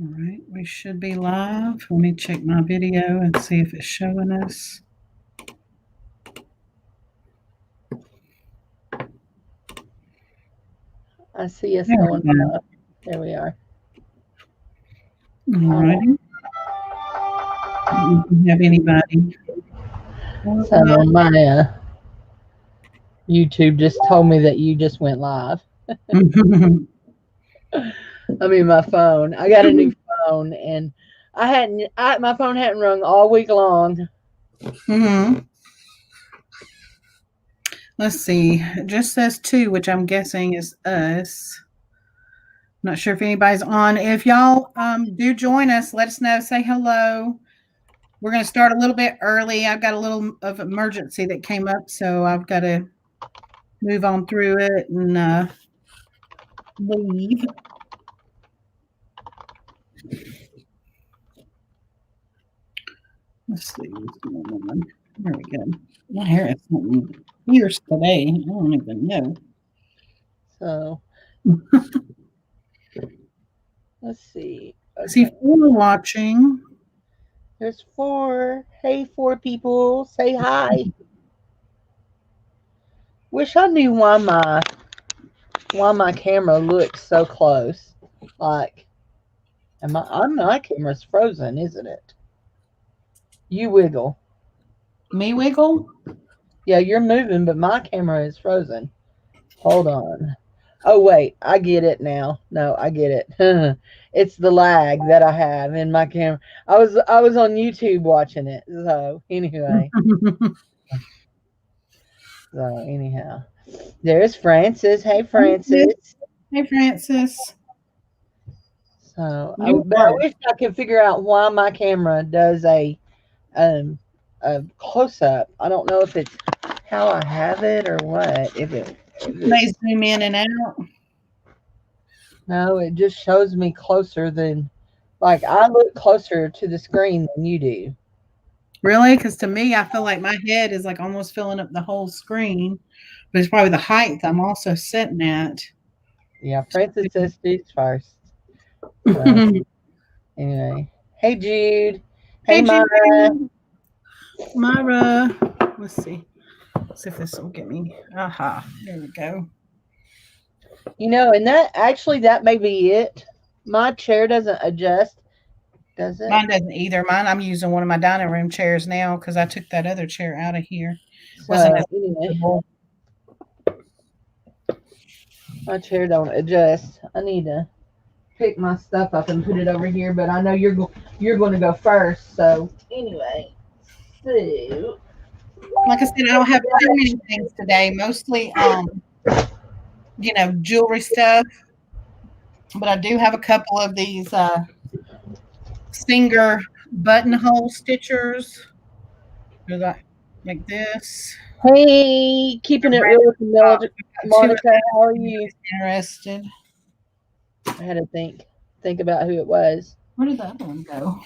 All right, we should be live. Let me check my video and see if it's showing us. I see us going live. There we are. All righty. Have anybody? So my YouTube just told me that you just went live. I mean, my phone. I got a new phone, and my phone hadn't rung all week long. Let's see. It just says 2, which I'm guessing is us. Not sure if anybody's on. If y'all do join us, let us know. Say hello. We're going to start a little bit early. I've got a little of emergency that came up, so I've got to move on through it and leave. Let's see what's going on. There we go. My hair is something fierce today. I don't even know. So let's see. Okay. See 4 watching. There's 4. Hey, 4 people. Say hi. Wish I knew why my camera looks so close. Like, my camera's frozen, isn't it? You wiggle. Me wiggle? Yeah, you're moving, but my camera is frozen. Hold on. Oh, wait. I get it now. No, I get it. It's the lag that I have in my camera. I was on YouTube watching it. So, anyway. So, anyhow. There's Francis. Hey, Francis. Hey, Francis. So, I wish I could figure out why my camera does a close-up. I don't know if it's how I have it or what. If it may zoom in and out. No, it just shows me closer than, like, I look closer to the screen than you do. Really? Because to me, I feel like my head is like almost filling up the whole screen, but it's probably the height I'm also sitting at. Yeah, Francis says she's first. So, anyway, hey Jude. Hey Myra. Myra. Let's see. Let's see if this will get me. Aha. There we go. You know, and that may be it. My chair doesn't adjust. Does it? Mine doesn't either. Mine, I'm using one of my dining room chairs now because I took that other chair out of here. Wasn't as comfortable. My chair don't adjust. I need to pick my stuff up and put it over here, but I know you're going to go first. So anyway, so like I said, I don't have too many things today. Mostly, jewelry stuff. But I do have a couple of these Singer buttonhole stitchers. Like this. Hey, keeping it real with Monica. How are you? Interested. I had to think about who it was. Where did the other one go?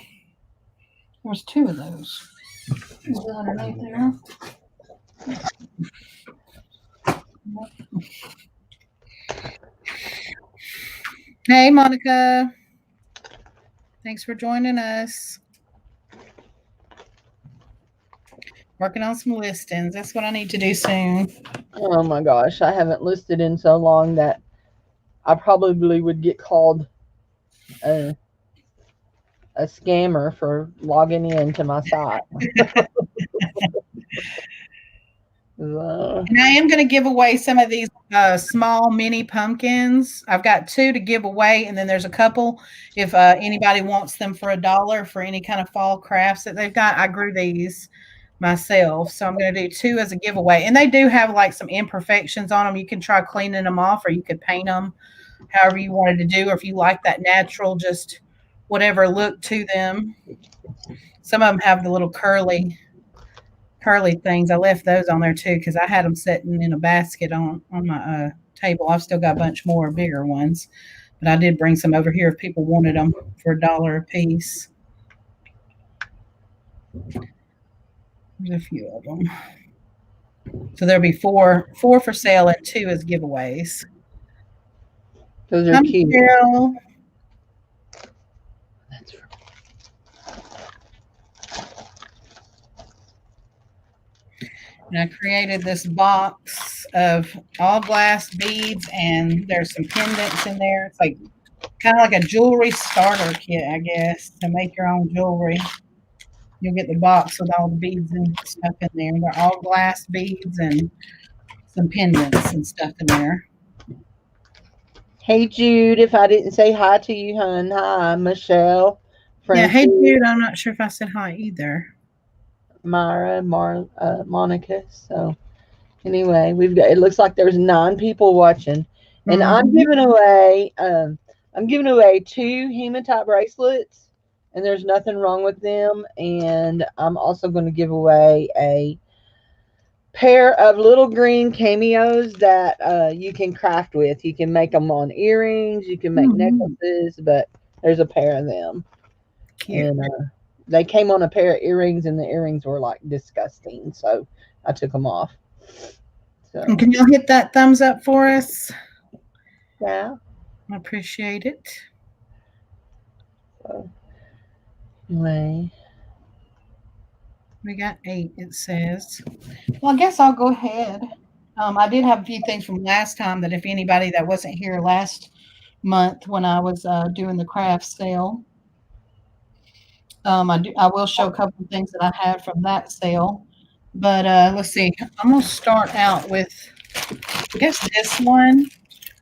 There's 2 of those. Is it underneath there? Hey, Monica. Thanks for joining us. Working on some listings. That's what I need to do soon. Oh my gosh, I haven't listed in so long that I probably would get called a scammer for logging into my site. And I am going to give away some of these small mini pumpkins. I've got 2 to give away, and then there's a couple if anybody wants them for $1 for any kind of fall crafts that they've got. I grew these myself, so I'm going to do 2 as a giveaway. And they do have like some imperfections on them. You can try cleaning them off, or you could paint them however you wanted to do, or if you like that natural, just whatever look to them. Some of them have the little curly things. I left those on there too because I had them sitting in a basket on my table. I've still got a bunch more bigger ones, but I did bring some over here if people wanted them for $1 a piece. There's a few of them. So there'll be 4 for sale and 2 as giveaways. Those are cute. And I created this box of all glass beads, and there's some pendants in there. It's like kind of like a jewelry starter kit, I guess, to make your own jewelry. You'll get the box with all the beads and stuff in there. They're all glass beads and some pendants and stuff in there. Hey Jude, if I didn't say hi to you, hon, hi Michelle, Yeah, hey Francie, Jude, I'm not sure if I said hi either. Myra, Monica. So anyway, we've got. It looks like there's 9 people watching, and I'm Mhm. giving away. I'm giving away 2 hematite bracelets, and there's nothing wrong with them. And I'm also going to give away a pair of little green cameos that you can craft with. You can make them on earrings. You can make Mhm. necklaces, but there's a pair of them, Cute. and they came on a pair of earrings, and the earrings were like disgusting, so I took them off. And So can y'all hit that thumbs up for us? yeah. I appreciate it. So anyway, We got 8, it says. Well, I guess I'll go ahead. I did have a few things from last time that if anybody that wasn't here last month when I was doing the craft sale, I will show a couple of things that I had from that sale. But let's see. I'm gonna start out with I guess this one.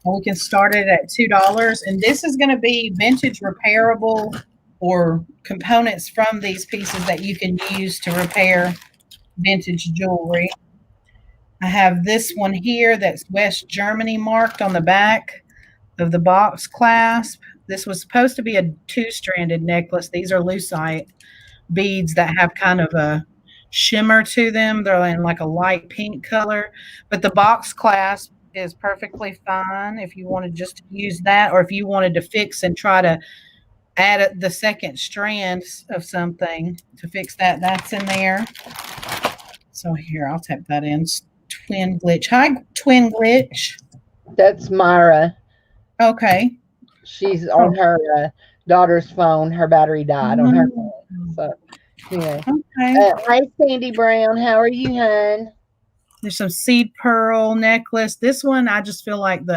We can start it at $2, and this is going to be vintage repairable or components from these pieces that you can use to repair vintage jewelry. I have this one here that's West Germany marked on the back of the box clasp. This was supposed to be a 2-stranded necklace. These are lucite beads that have kind of a shimmer to them. They're in like a light pink color, but the box clasp is perfectly fine if you wanted just to use that, or if you wanted to fix and try to add the second strand of something to fix that, that's in there. So here, I'll type that in. Twin Glitch. Hi, Twin Glitch. that's Myra. Okay. She's on Oh. her daughter's phone. Her battery died on her Mm, phone. So anyway, okay. hi Sandy Brown. How are you, hon? There's some seed pearl necklace. This one, I just feel like the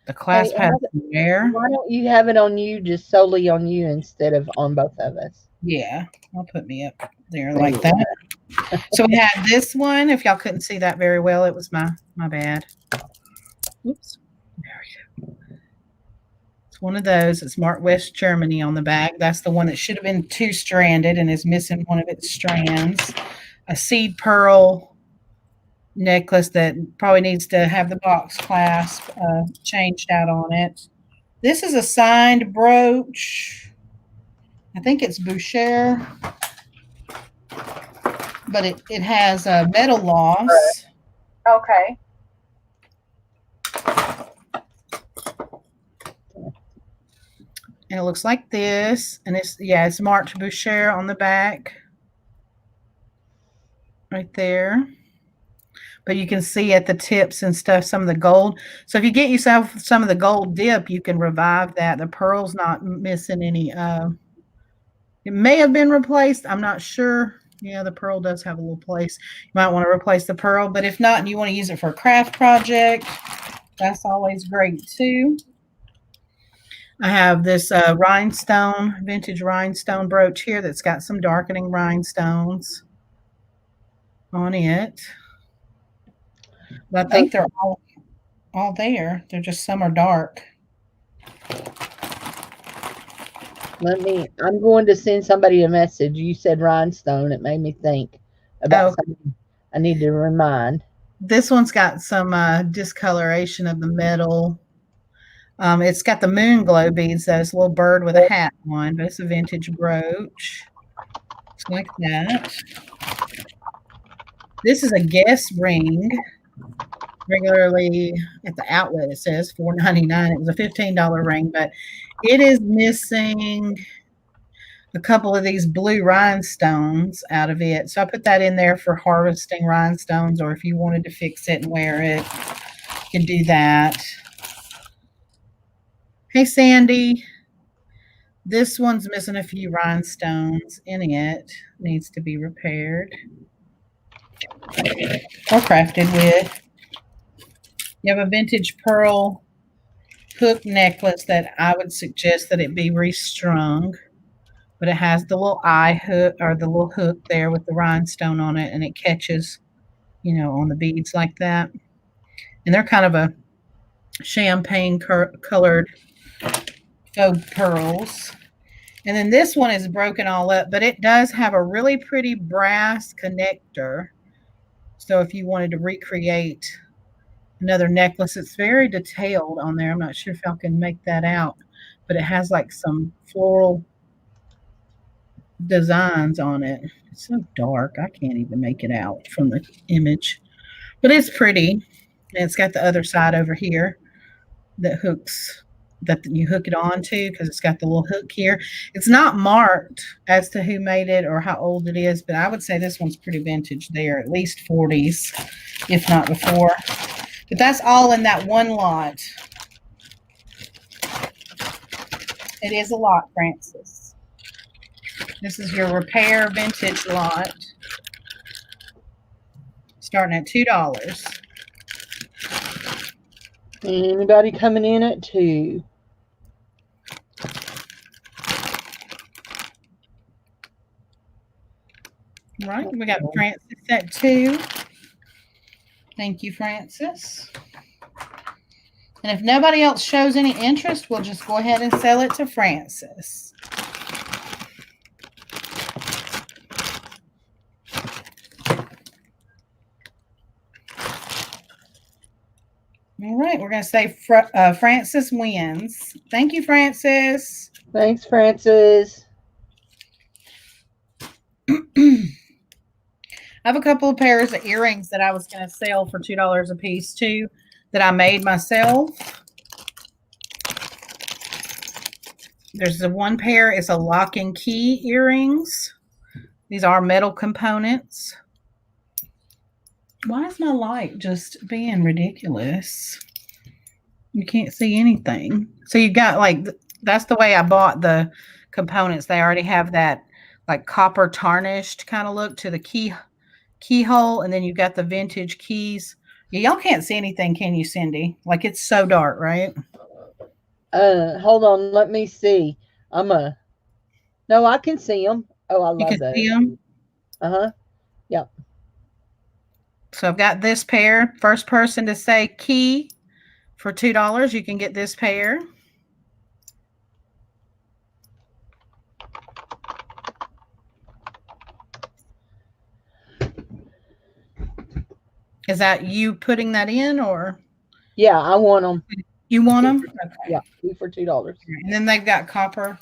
Hey, clasp has wear. why don't you have it on you, just solely on you, instead of on both of us? Yeah, I'll put me up there There like you that. So we had this one. If y'all couldn't see that very well, it was my bad. Oops. There we go. It's one of those. It's marked West Germany on the back. That's the one that should have been 2-stranded and is missing one of its strands. A seed pearl necklace that probably needs to have the box clasp changed out on it. This is a signed brooch. I think it's Boucher, but it has a metal loss. Okay. And it looks like this. And it's marked Boucher on the back. Right there. But you can see at the tips and stuff some of the gold. So if you get yourself some of the gold dip, you can revive that. The pearl's not missing any. It may have been replaced. I'm not sure. Yeah, the pearl does have a little place. You might want to replace the pearl, but if not, and you want to use it for a craft project, that's always great too. I have this vintage rhinestone brooch here that's got some darkening rhinestones on it. But I Hey, think they're all there. They're just some are dark. I'm going to send somebody a message. You said rhinestone. It made me think about Oh, something I need to remind. this one's got some discoloration of the metal. It's got the moon glow beads, though. It's a little bird with a hat on, but it's a vintage brooch. It's like that. This is a guess ring. Regularly at the outlet, it says $4.99. It was a $15 ring, but it is missing a couple of these blue rhinestones out of it. So I put that in there for harvesting rhinestones, or if you wanted to fix it and wear it, you can do that. Hey, Sandy. This one's missing a few rhinestones in it. Needs to be repaired. or crafted with. You have a vintage pearl hook necklace that I would suggest that it be restrung, but it has the little eye hook or the little hook there with the rhinestone on it, and it catches, on the beads like that. And they're kind of a champagne colored faux pearls. And then this one is broken all up, but it does have a really pretty brass connector. So if you wanted to recreate another necklace, it's very detailed on there. I'm not sure if I can make that out, but it has like some floral designs on it. It's so dark, I can't even make it out from the image, but it's pretty. And it's got the other side over here that you hook it onto because it's got the little hook here. It's not marked as to who made it or how old it is, but I would say this one's pretty vintage there, at least 40s, if not before. But that's all in that one lot. It is a lot, Francis. This is your repair vintage lot, starting at $2. Anybody coming in at 2? Right, we got Francis at 2. Thank you, Francis. And if nobody else shows any interest, we'll just go ahead and sell it to Francis. All right, we're going to say Francis wins. Thank you, Francis. Thanks, Francis. I have a couple of pairs of earrings that I was going to sell for $2 a piece too, that I made myself. There's the one pair, it's a lock and key earrings. These are metal components. Why is my light just being ridiculous? You can't see anything. So you got like, that's the way I bought the components. They already have that like copper tarnished kind of look to the keyhole, and then you've got the vintage keys. Y'all can't see anything, can you, Cindy? Like, it's so dark, right? Hold on, let me see. No, I can see them. Oh, I love those. You can see them? Yep. So I've got this pair. First person to say key for $2, you can get this pair. Is that you putting that in, or? Yeah, I want them. You want them? Okay. Yeah, 2 for $2. And then they've got copper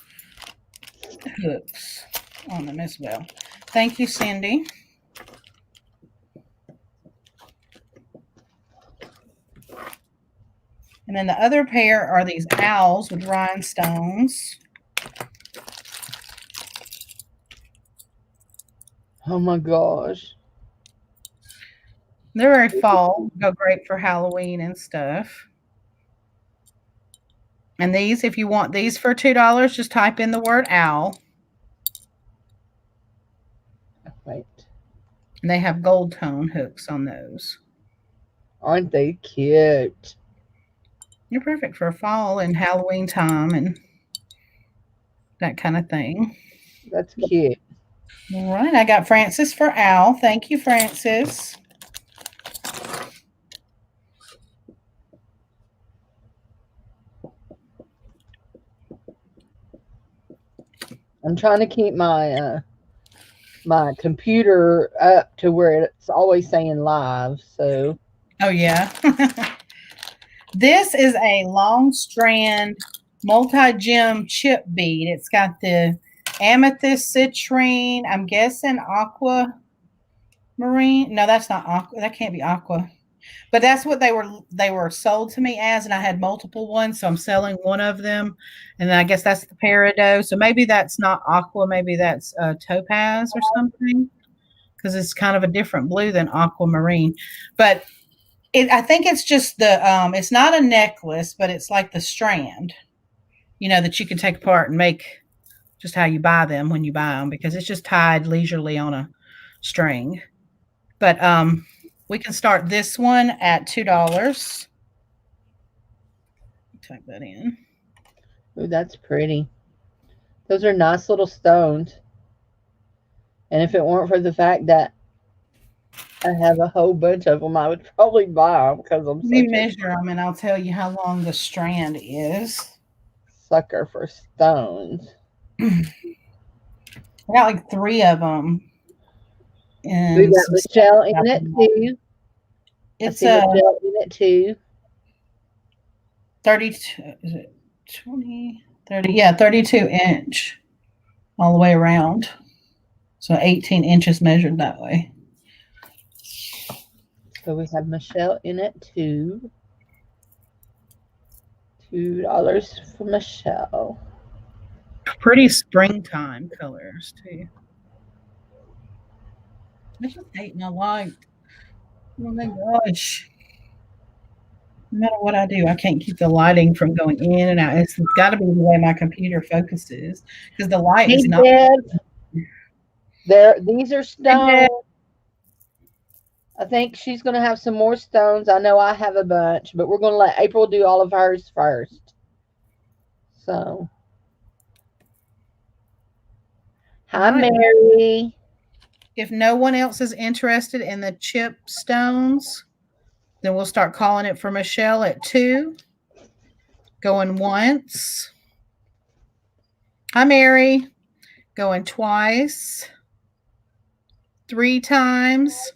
hooks on them as well. Thank you, Cindy. And then the other pair are these owls with rhinestones. Oh my gosh. They're very fall. Go great for Halloween and stuff. And these, if you want these for $2, just type in the word owl. Right. And they have gold tone hooks on those. Aren't they cute? You're perfect for fall and Halloween time and that kind of thing. That's cute. All right. I got Francis for owl. Thank you, Francis. I'm trying to keep my my computer up to where it's always saying live. So. Oh yeah. This is a long strand multi-gem chip bead. It's got the amethyst, citrine. I'm guessing aquamarine. No, that's not aqua. That can't be aqua. But that's what they were sold to me as, and I had multiple ones, so I'm selling one of them. And then I guess that's the peridot. So maybe that's not aqua, maybe that's topaz or something, because it's kind of a different blue than aquamarine. But I think it's just the it's not a necklace, but it's like the strand, that you can take apart and make just how you buy them when you buy them, because it's just tied leisurely on a string. But we can start this one at $2. Type that in. Ooh, that's pretty. Those are nice little stones. And if it weren't for the fact that I have a whole bunch of them, I would probably buy them because I'm Let me such a measure them and I'll tell you how long the strand is. sucker for stones. I got like 3 of them. We And got some Michelle in it too. it's I see a Michelle in it too. 32, is it 20, 30? Yeah, 32 inch all the way around. So 18 inches measured that way. So we have Michelle in it too. $2 for Michelle. Pretty springtime colors too. I just hate my light. Oh my gosh. No matter what I do, I can't keep the lighting from going in and out. It's got to be the way my computer focuses because the light Hey is not. Deb, these are stones. I think she's going to have some more stones. I know I have a bunch, but we're going to let April do all of hers first. So, hi, Mary. If no one else is interested in the chip stones, then we'll start calling it for Michelle at 2. Going once. Hi, Mary. Going twice. 3 times.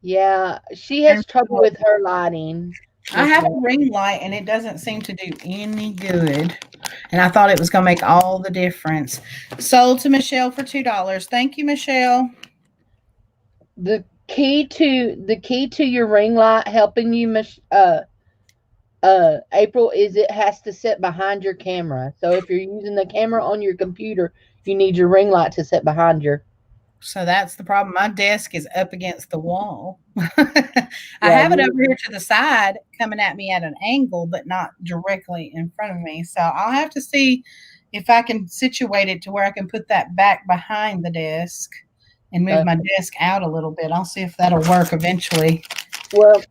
Yeah, she has trouble with her lighting. I have a ring light and it doesn't seem to do any good. And I thought it was going to make all the difference. Sold to Michelle for $2. Thank you, Michelle. The key to your ring light helping you, April, is it has to sit behind your camera. So if you're using the camera on your computer, you need your ring light to sit behind your. So that's the problem. My desk is up against the wall. I have it over here to the side coming at me at an angle, but not directly in front of me. So I'll have to see if I can situate it to where I can put that back behind the desk and move my desk out a little bit. I'll see if that'll work eventually. Well,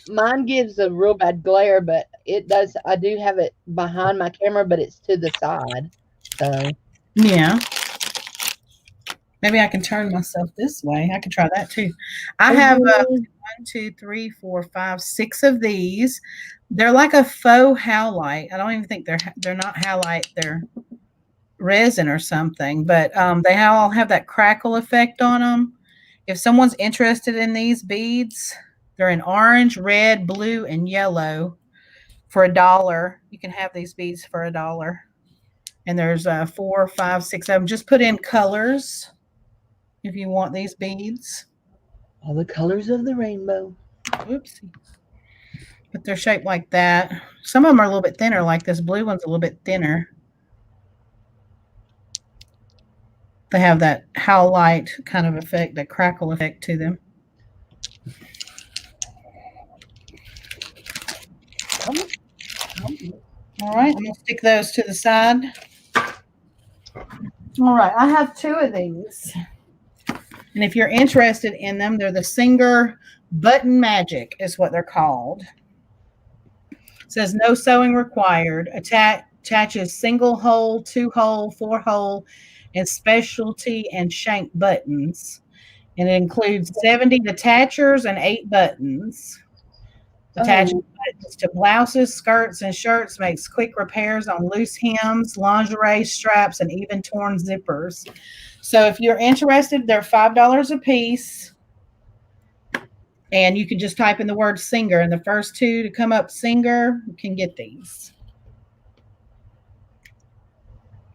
mine gives a real bad glare, but it does. I do have it behind my camera, but it's to the side. So yeah. Maybe I can turn myself this way. I can try that too. I have 1, 2, 3, 4, 5, 6 of these. They're like a faux howlite. I don't even think they're not howlite. They're resin or something, but they all have that crackle effect on them. If someone's interested in these beads, they're in orange, red, blue, and yellow for $1. You can have these beads for $1. And there's 4, 5, 6 of them. Just put in colors if you want these beads. All the colors of the rainbow. Oopsie. But they're shaped like that. Some of them are a little bit thinner, like this blue one's a little bit thinner. They have that howlite kind of effect, that crackle effect to them. All right, I'm going to stick those to the side. All right, I have 2 of these. And if you're interested in them, they're the Singer Button Magic is what they're called. It says no sewing required. Attaches single hole, 2 hole, 4 hole, and specialty and shank buttons. And it includes 70 attachers and 8 buttons. Attaching buttons to blouses, skirts, and shirts makes quick repairs on loose hems, lingerie, straps, and even torn zippers. So if you're interested, they're $5 a piece. And you can just type in the word Singer, and the first 2 to come up Singer can get these.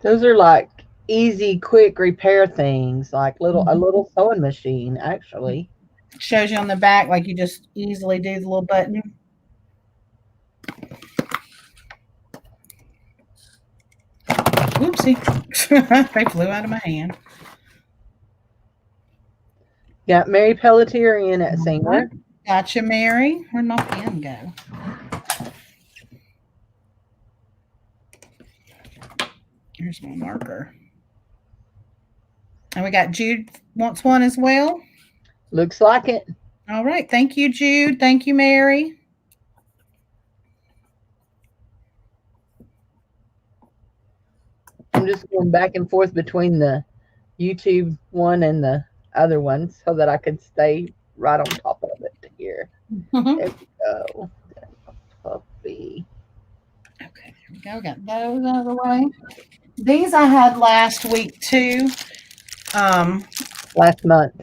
Those are like easy, quick repair things, like a little sewing machine, actually. Shows you on the back, like you just easily do the little button. Oopsie. They flew out of my hand. Got Mary Pelletier in at Singer. Gotcha, Mary. Where'd my pen go? Here's my marker. And we got Jude wants one as well. Looks like it. All right. Thank you, Jude. Thank you, Mary. I'm just going back and forth between the YouTube one and the other one so that I could stay right on top of it here. There we go. Puppy. Okay, there we go. Got those out of the way. These I had last week too. Last month.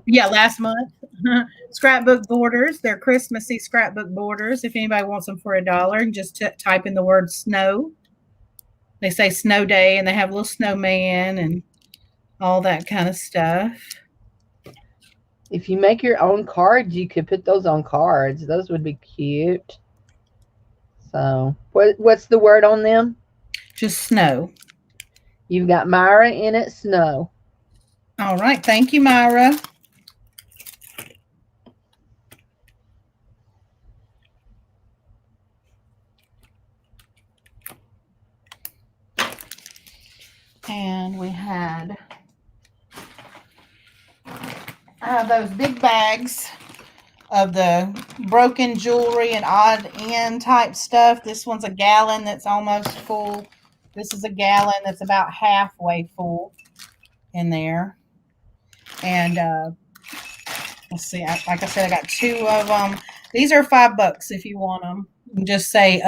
Yeah, last month. Scrapbook Borders. They're Christmassy scrapbook borders. If anybody wants them for $1, just type in the word snow. They say snow day and they have a little snowman and all that kind of stuff. If you make your own cards, you could put those on cards. Those would be cute. So, what's the word on them? Just snow. You've got Myra in it, snow. All right. Thank you, Myra. And we had those big bags of the broken jewelry and odd end type stuff. This one's a gallon that's almost full. This is a gallon that's about halfway full in there. And let's see, like I said, I got 2 of them. These are $5 if you want them. You just say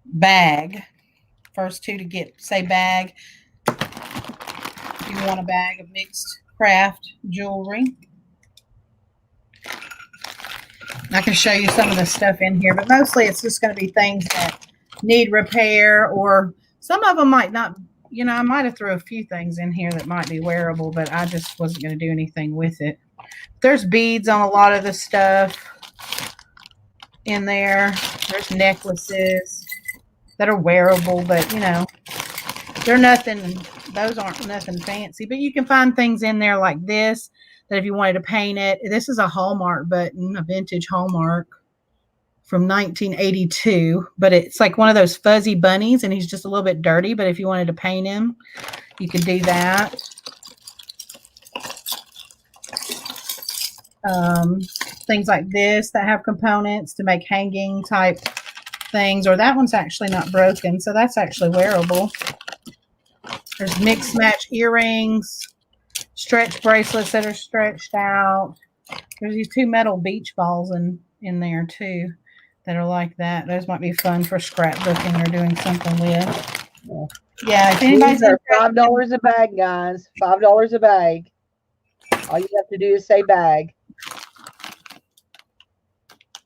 bag. First 2 to get, say bag. If you want a bag of mixed craft jewelry. I can show you some of the stuff in here, but mostly it's just going to be things that need repair, or some of them might not. You know, I might have threw a few things in here that might be wearable, but I just wasn't going to do anything with it. There's beads on a lot of the stuff in there. There's necklaces that are wearable, but you know, they're nothing. Those aren't nothing fancy, but you can find things in there like this that if you wanted to paint it. This is a Hallmark button, a vintage Hallmark from 1982, but it's like one of those fuzzy bunnies and he's just a little bit dirty, but if you wanted to paint him, you could do that. Things like this that have components to make hanging type things, or that one's actually not broken, so that's actually wearable. There's mix match earrings, stretch bracelets that are stretched out. There's these 2 metal beach balls in there too that are like that. Those might be fun for scrapbooking or doing something with. Yeah, if anybody's These are $5 a bag, guys. $5 a bag. All you have to do is say bag.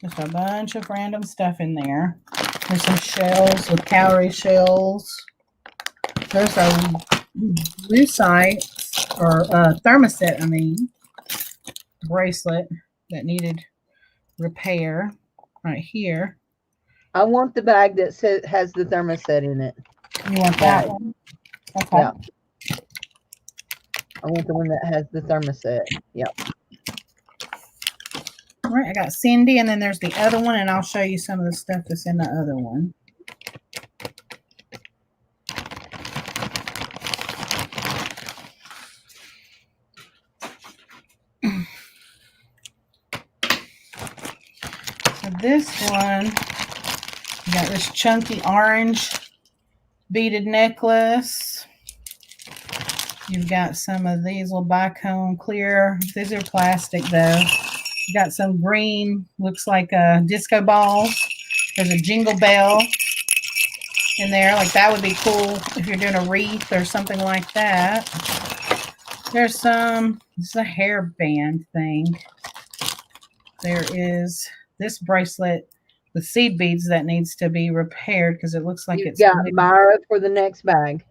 Just a bunch of random stuff in there. There's some shells with cowrie shells. There's a lucite or thermoset, I mean, bracelet that needed repair right here. I want the bag that has the thermoset in it. You want that one? Okay. Yeah. I want the one that has the thermoset. Yep. All right, I got Cindy, and then there's the other one, and I'll show you some of the stuff that's in the other one. So this one, you got this chunky orange beaded necklace. You've got some of these little bicone clear. These are plastic though. You got some green, looks like disco balls. There's a jingle bell in there. Like that would be cool if you're doing a wreath or something like that. There's some, this is a hairband thing. There is this bracelet with seed beads that needs to be repaired because it looks like You've it's got Myra for the next bag.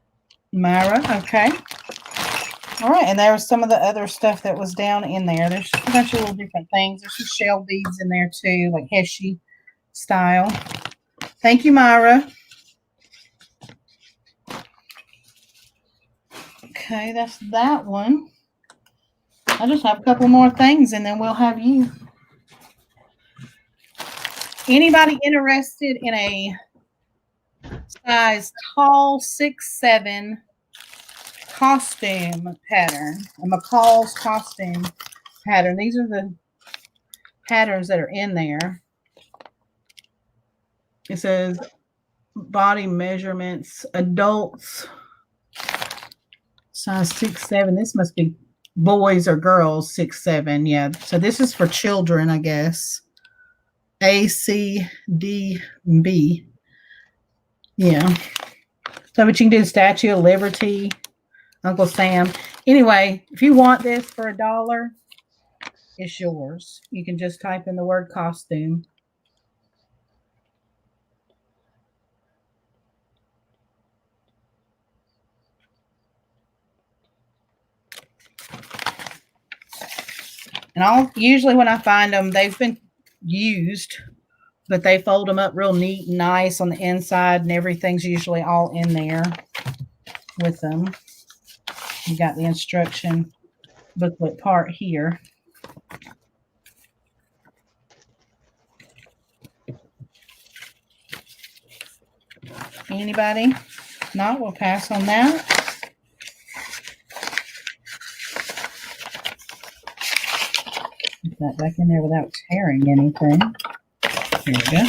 Myra, okay. All right, and there was some of the other stuff that was down in there. There's a bunch of little different things. There's some shell beads in there too, like Heshy style. Thank you, Myra. Okay, that's that one. I just have a couple more things and then we'll have you. Anybody interested in a size tall 6'7" costume pattern, a McCall's costume pattern. These are the patterns that are in there. It says body measurements, adults, size 6'7". This must be boys or girls, 6'7". Yeah. So this is for children, I guess. A, C, D, B. Yeah. So, but you can do Statue of Liberty, Uncle Sam. Anyway, if you want this for $1, it's yours. You can just type in the word costume. And usually when I find them, they've been used, but they fold them up real neat and nice on the inside, and everything's usually all in there with them. You got the instruction booklet part here. Anybody? No, we'll pass on that. Put that back in there without tearing anything. Here we go.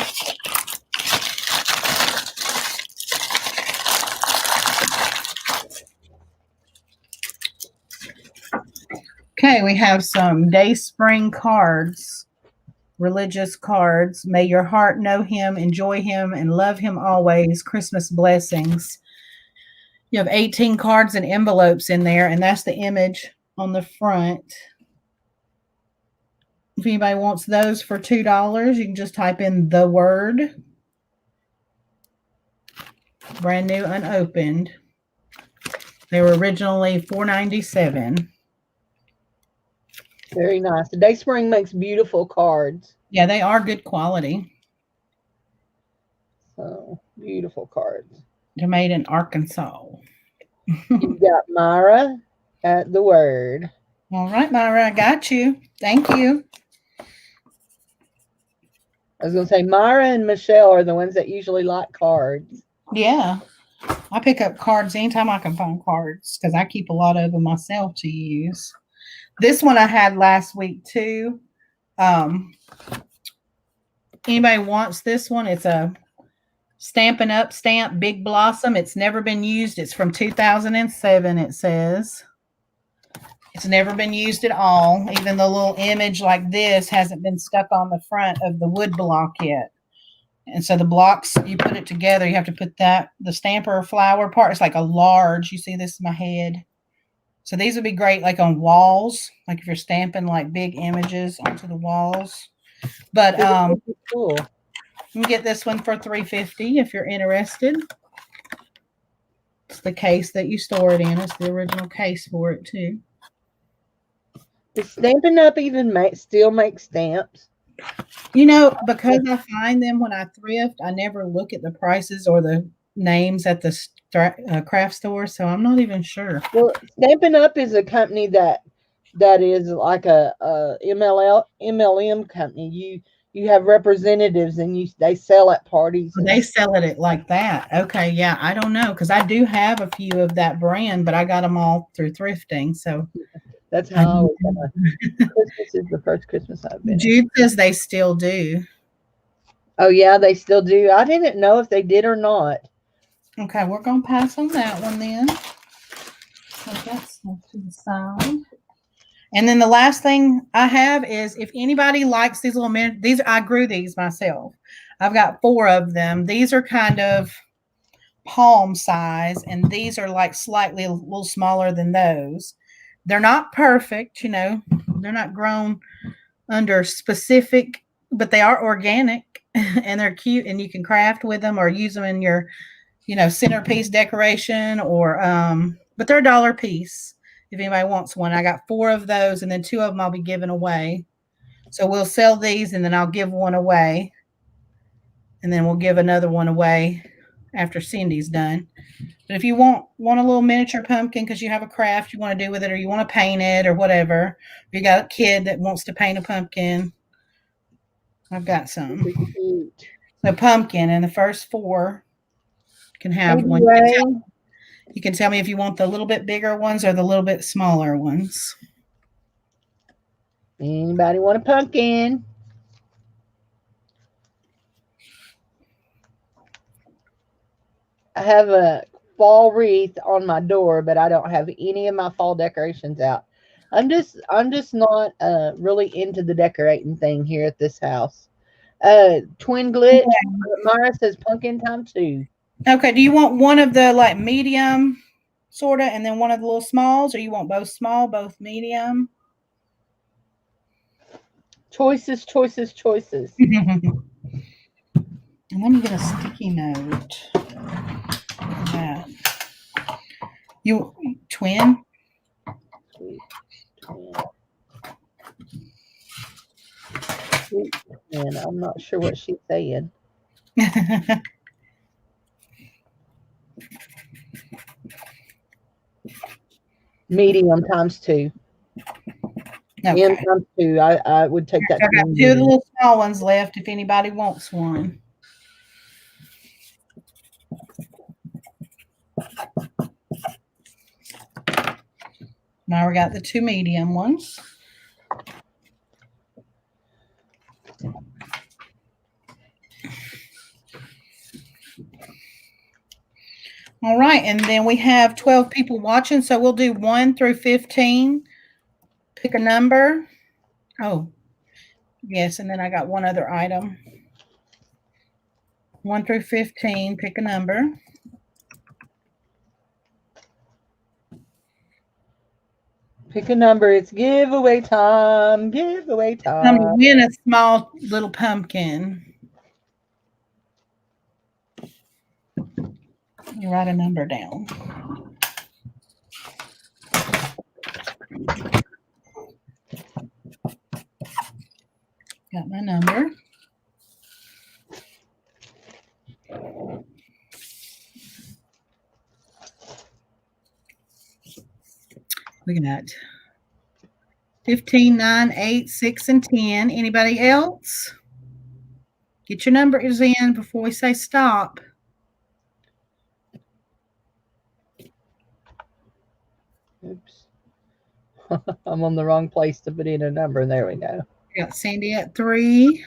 Okay, we have some Day Spring cards, religious cards. May your heart know him, enjoy him, and love him always. Christmas blessings. You have 18 cards and envelopes in there, and that's the image on the front. If anybody wants those for $2, you can just type in the word. Brand new, unopened. They were originally $4.97. Very nice. The Day Spring makes beautiful cards. Yeah, they are good quality. So, beautiful cards. They're made in Arkansas. You got Myra at the word. All right, Myra, I got you. Thank you. I was going to say Myra and Michelle are the ones that usually like cards. Yeah. I pick up cards anytime I can find cards because I keep a lot of them myself to use. This one I had last week too. Anybody wants this one? It's a Stampin' Up stamp, Big Blossom. It's never been used. It's from 2007, it says. It's never been used at all. Even the little image like this hasn't been stuck on the front of the wood block yet. And so the blocks, you put it together, you have to put the stamper flower part. It's like a large, you see this is my head. So these would be great like on walls, like if you're stamping like big images onto the walls. But cool. You can get this one for $3.50 if you're interested. It's the case that you store it in. It's the original case for it too. Does Stampin' Up even still make stamps? You know, because I find them when I thrift, I never look at the prices or the names at the craft store, so I'm not even sure. Well, Stampin' Up is a company that is like a MLM company. You have representatives and they sell at parties. They sell it like that. Okay, yeah, I don't know because I do have a few of that brand, but I got them all through thrifting. So that's how Christmas is the first Christmas I've been. Jude says they still do. Oh yeah, they still do. I didn't know if they did or not. Okay, we're gonna pass on that one then. Put that stuff to the side. And then the last thing I have is if anybody likes these little I grew these myself. I've got 4 of them. These are kind of palm size, and these are like slightly a little smaller than those. They're not perfect, you know. They're not grown under specific, but they are organic and they're cute, and you can craft with them or use them in your, you know, centerpiece decoration or but they're $1 a piece. If anybody wants one, I got 4 of those, and then 2 of them I'll be giving away. So we'll sell these, and then I'll give one away, and then we'll give another one away after Cindy's done. But if you want a little miniature pumpkin because you have a craft you want to do with it, or you want to paint it or whatever, or you got a kid that wants to paint a pumpkin, I've got some. The pumpkin, and the first 4 can have one. You can tell me if you want the little bit bigger ones or the little bit smaller ones. Anybody want a pumpkin? I have a fall wreath on my door, but I don't have any of my fall decorations out. I'm just not really into the decorating thing here at this house. Twin glitch. Mara says pumpkin time 2. Okay, do you want one of the like medium sort of and then one of the little smalls, or you want both small, both medium? Choices, choices, choices. And let me get a sticky note. Yeah. You twin? Sweet twin. Sweet twin. I'm not sure what she's saying. Medium times 2. Okay. M times 2. I would take that. I got 2 of the little small ones left if anybody wants one. Now we got the 2 medium ones. All right, and then we have 12 people watching, so we'll do 1 through 15. Pick a number. Oh, yes, and then I got one other item. 1 through 15, pick a number. Pick a number. It's giveaway time. Giveaway time. I'm going to win a small little pumpkin. You write a number down. Got my number. Look at that. 15, 9, 8, 6, and 10. Anybody else? Get your numbers in before we say stop. Oops. I'm on the wrong place to put in a number. There we go. Got Cindy at 3.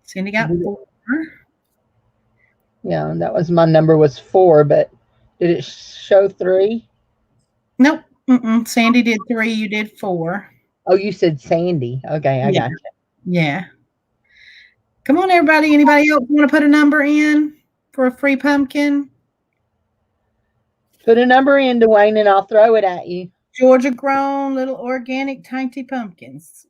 Cindy got 4. Yeah, that was my number was 4, but did it show 3? Nope. Sandy did 3. You did 4. Oh, you said Sandy. Okay, I got you. Yeah. Come on, everybody. Anybody else want to put a number in for a free pumpkin? Put a number in, Dwayne, and I'll throw it at you. Georgia grown little organic tiny pumpkins.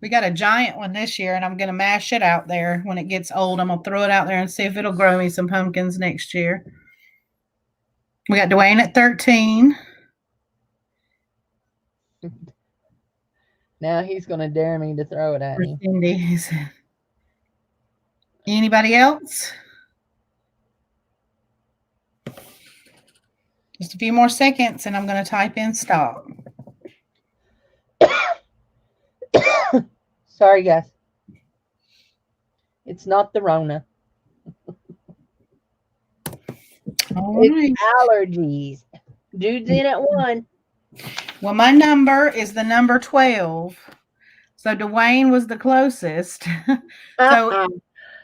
We got a giant one this year, and I'm going to mash it out there. When it gets old, I'm going to throw it out there and see if it'll grow me some pumpkins next year. We got Dwayne at 13. Now he's going to dare me to throw it at me. Cindy. Anybody else? Just a few more seconds, and I'm going to type in stop. Sorry, guys. It's not the Rona. All right. It's allergies. Dude's in at 1. Well, my number is the number 12. So Dwayne was the closest. So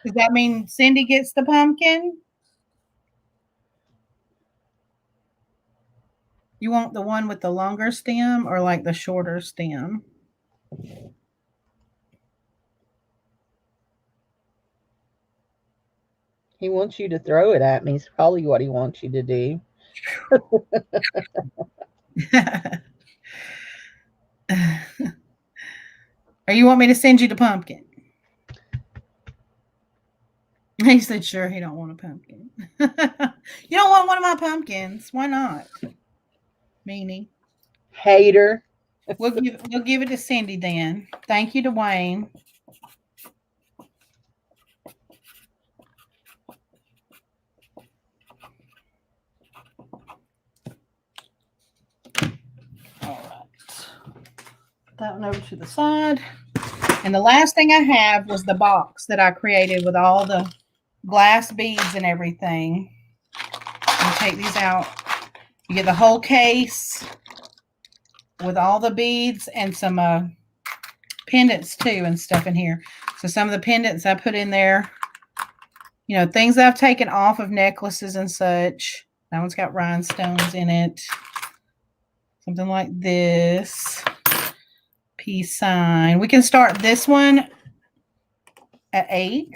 does that mean Cindy gets the pumpkin? You want the one with the longer stem or like the shorter stem? He wants you to throw it at me. It's probably what he wants you to do. Or you want me to send you the pumpkin? He said, sure, he don't want a pumpkin. You don't want one of my pumpkins. Why not? Meanie. Hater. We'll give it to Cindy then. Thank you, Dwayne. All right. Put that one over to the side. And the last thing I have was the box that I created with all the glass beads and everything. You take these out. You get the whole case with all the beads and some pendants too and stuff in here. So some of the pendants I put in there, you know, things that I've taken off of necklaces and such. That one's got rhinestones in it. Something like this. Peace sign. We can start this one at 8.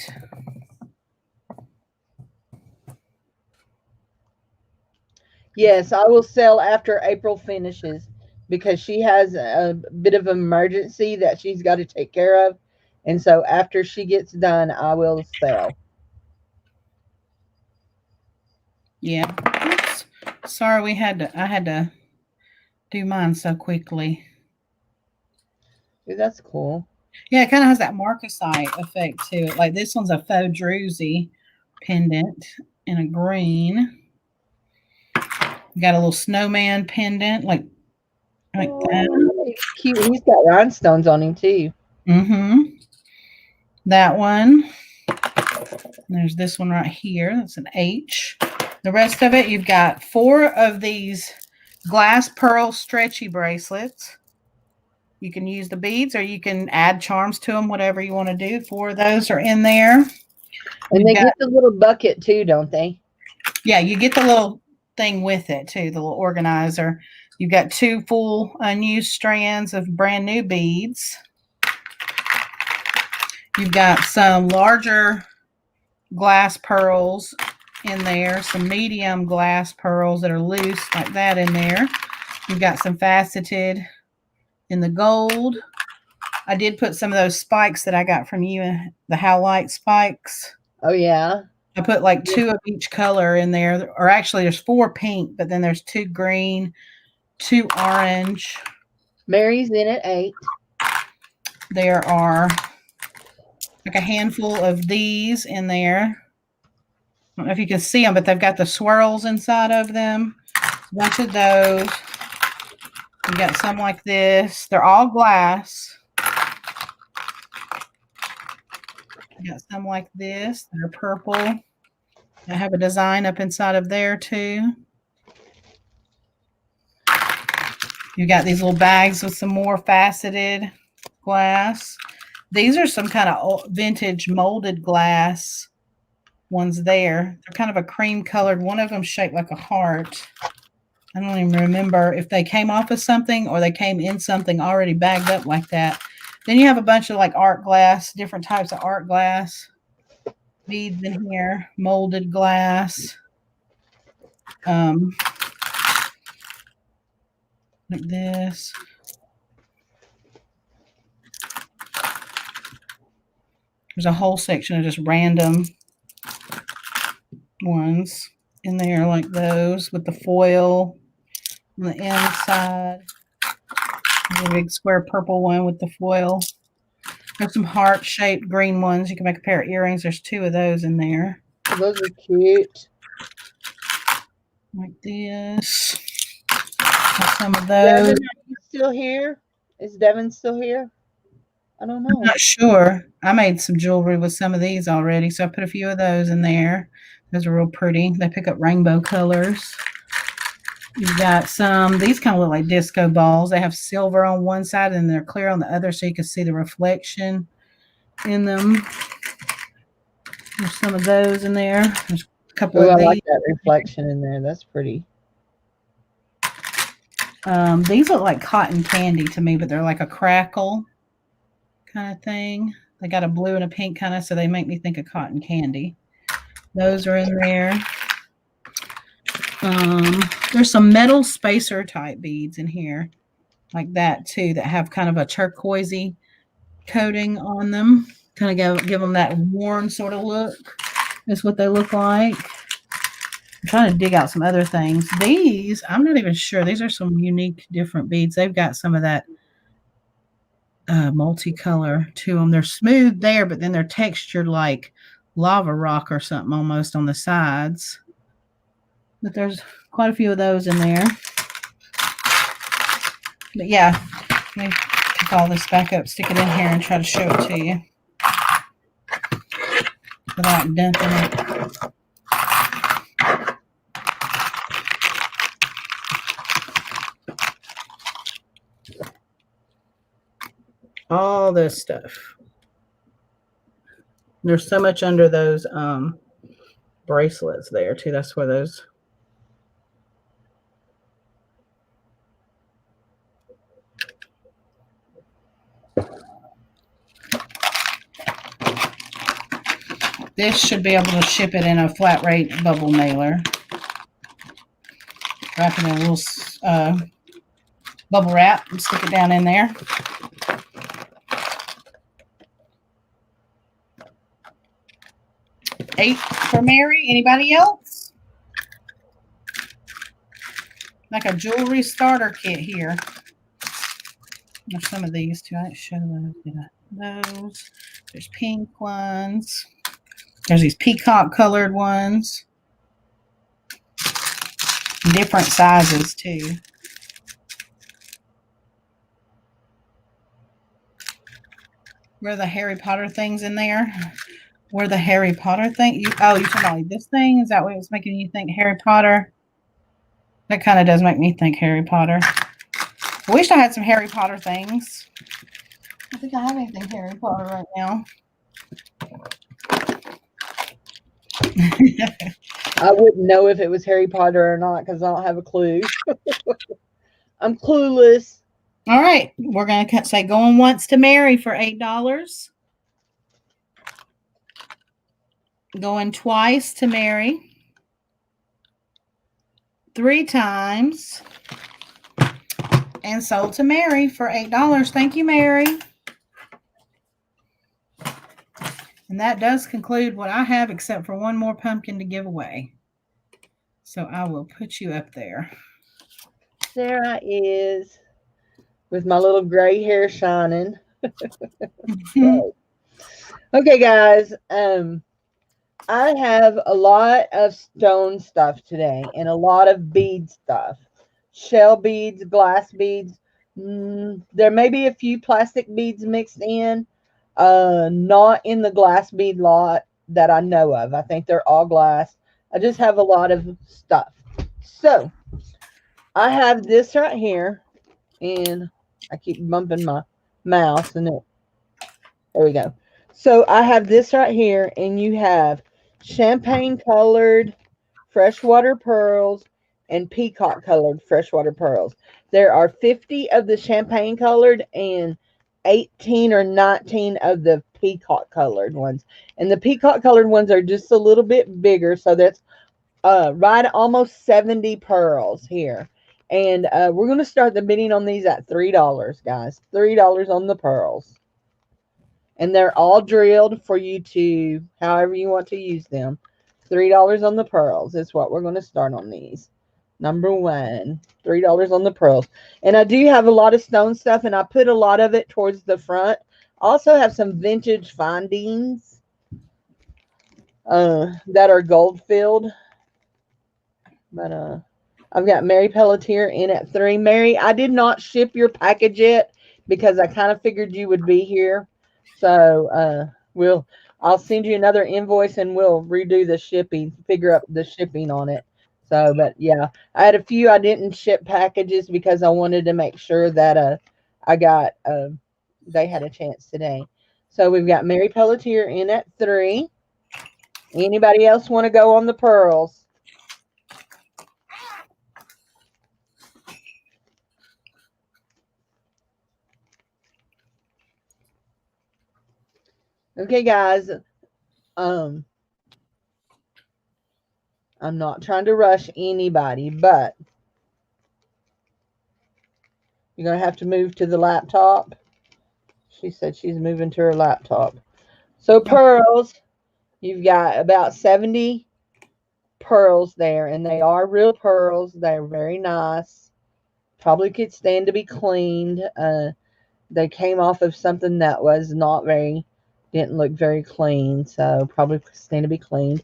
Yes, I will sell after April finishes because she has a bit of emergency that she's got to take care of. And so after she gets done, I will sell. Yeah. Oops. Sorry, I had to do mine so quickly. Ooh, that's cool. Yeah, it kind of has that marcasite effect to it. Like this one's a faux druzy pendant in a green. Got a little snowman pendant, like that. He's cute. He's got rhinestones on him too. Mm-hmm. That one. There's this one right here. That's an H. The rest of it, you've got 4 of these glass pearl stretchy bracelets. You can use the beads or you can add charms to them, whatever you want to do. 4 of those are in there. And they get the little bucket too, don't they? Yeah, you get the little thing with it too, the little organizer. You've got 2 full unused strands of brand new beads. You've got some larger glass pearls in there, some medium glass pearls that are loose like that in there. You've got some faceted in the gold. I did put some of those spikes that I got from you, the howlite spikes. Oh, yeah. I put like 2 of each color in there, or actually there's 4 pink, but then there's 2 green, 2 orange. Mary's in at 8. There are like a handful of these in there. I don't know if you can see them, but they've got the swirls inside of them. A bunch of those. We got some like this. They're all glass. We got some like this. They're purple. I have a design up inside of there too. You got these little bags with some more faceted glass. These are some kind of vintage molded glass ones there. They're kind of a cream colored. One of them shaped like a heart. I don't even remember if they came off of something or they came in something already bagged up like that. Then you have a bunch of like art glass, different types of art glass beads in here, molded glass. Like this. There's a whole section of just random ones in there like those with the foil on the inside. There's a big square purple one with the foil. There's some heart-shaped green ones. You can make a pair of earrings. There's 2 of those in there. Those are cute. Like this. Some of those. Devin, are you still here? Is Devin still here? I don't know. I'm not sure. I made some jewelry with some of these already, so I put a few of those in there. Those are real pretty. They pick up rainbow colors. You've got some, these kind of look like disco balls. They have silver on one side and they're clear on the other so you can see the reflection in them. There's some of those in there. There's a couple of I these. like that reflection in there. That's pretty. These look like cotton candy to me, but they're like a crackle kind of thing. They got a blue and a pink kind of, so they make me think of cotton candy. Those are in there. There's some metal spacer type beads in here like that too that have kind of a turquoisey coating on them. Kind of give them that worn sort of look. That's what they look like. I'm trying to dig out some other things. These, I'm not even sure. These are some unique different beads. They've got some of that multicolor to them. They're smooth there, but then they're textured like lava rock or something almost on the sides. But there's quite a few of those in there. But yeah, if all this back up, stick it in here, and try to show it to you without dumping it. All this stuff. There's so much under those bracelets there too. That's where those. This should be able to ship it in a flat rate bubble mailer. Wrap it in a little bubble wrap and stick it down in there. $8 for Mary. Anybody else? Like a jewelry starter kit here. There's some of these too. I didn't show those. Yeah, those. There's pink ones. There's these peacock colored ones. Different sizes too. Where are the Harry Potter things in there? Where the Harry Potter thing? You're talking about like this thing? Is that what was making you think Harry Potter? That kind of does make me think Harry Potter. I wish I had some Harry Potter things. I don't think I have anything Harry Potter right now. I wouldn't know if it was Harry Potter or not because I don't have a clue. I'm clueless. All right. We're going to say going once to Mary for $8. Going twice to Mary. 3 times. And sold to Mary for $8. Thank you, Mary. And that does conclude what I have, except for one more pumpkin to give away. So I will put you up there. There I is, with my little gray hair shining. Okay, guys. I have a lot of stone stuff today and a lot of bead stuff. Shell beads, glass beads. There may be a few plastic beads mixed in. Not in the glass bead lot that I know of. I think they're all glass. I just have a lot of stuff. So I have this right here, and I keep bumping my mouse, and there we go. So I have this right here, and you have champagne colored freshwater pearls and peacock colored freshwater pearls. There are 50 of the champagne colored and 18 or 19 of the peacock colored ones. And the peacock colored ones are just a little bit bigger. So that's right almost 70 pearls here. And we're going to start the bidding on these at $3, guys. $3 on the pearls. And they're all drilled for you to, however you want to use them. $3 on the pearls is what we're going to start on these. Number 1, $3 on the pearls. And I do have a lot of stone stuff, and I put a lot of it towards the front. I also have some vintage findings that are gold filled. But I've got Mary Pelletier in at 3. Mary, I did not ship your package yet because I kind of figured you would be here. So I'll send you another invoice and we'll redo the shipping, figure out the shipping on it. So, but yeah, I had a few I didn't ship packages because I wanted to make sure that I got they had a chance today. So we've got Mary Pelletier in at 3. Anybody else want to go on the pearls? Okay, guys. I'm not trying to rush anybody, but you're going to have to move to the laptop. She said she's moving to her laptop. So pearls, you've got about 70 pearls there, and they are real pearls. They're very nice. Probably could stand to be cleaned. They came off of something that was didn't look very clean, so probably stand to be cleaned.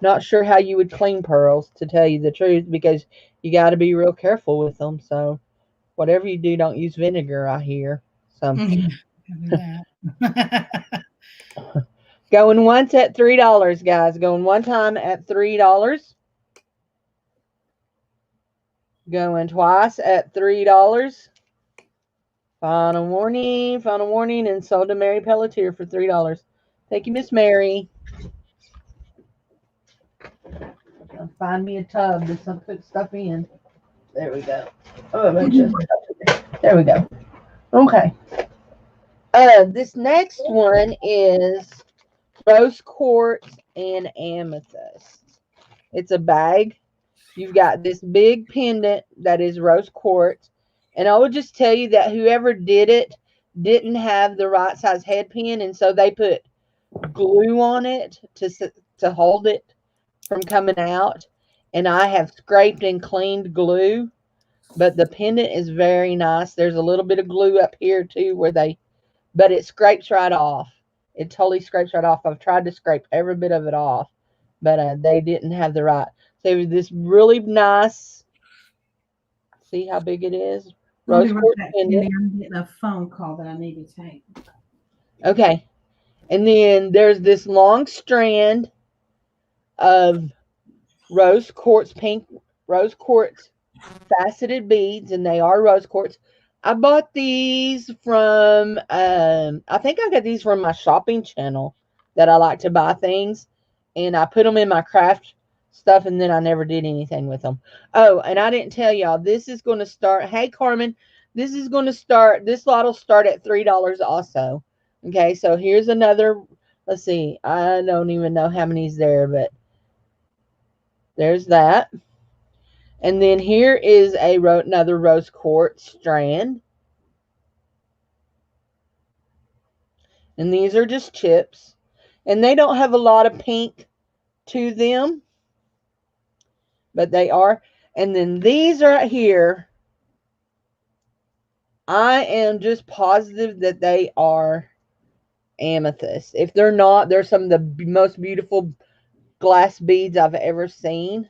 Not sure how you would clean pearls, to tell you the truth, because you got to be real careful with them. So whatever you do, don't use vinegar, I hear. So going once at $3, guys. Going one time at $3. Going twice at $3. Final warning, and sold to Mary Pelletier for $3. Thank you, Miss Mary. I'll find me a tub to put stuff in. There we go. Oh, there we go. Okay. This next one is rose quartz and amethyst. It's a bag. You've got this big pendant that is rose quartz. And I will just tell you that whoever did it didn't have the right size head pin, and so they put glue on it to hold it from coming out. And I have scraped and cleaned glue, but the pendant is very nice. There's a little bit of glue up here too but it scrapes right off. It totally scrapes right off. I've tried to scrape every bit of it off, but they didn't have the right. So this really nice, see how big it is? Rose quartz pendant. I'm getting a phone call that I need to take. Okay. And then there's this long strand of pink rose quartz faceted beads, and they are rose quartz. I bought these from, I think I got these from my shopping channel that I like to buy things, and I put them in my craft stuff, and then I never did anything with them. Oh, and I didn't tell y'all, this is going to start, hey Carmen, this lot will start at $3 also. Okay, so here's another, let's see, I don't even know how many's there, but there's that. And then here is another rose quartz strand. And these are just chips. And they don't have a lot of pink to them, but they are. And then these right here, I am just positive that they are amethyst. If they're not, they're some of the most beautiful glass beads I've ever seen.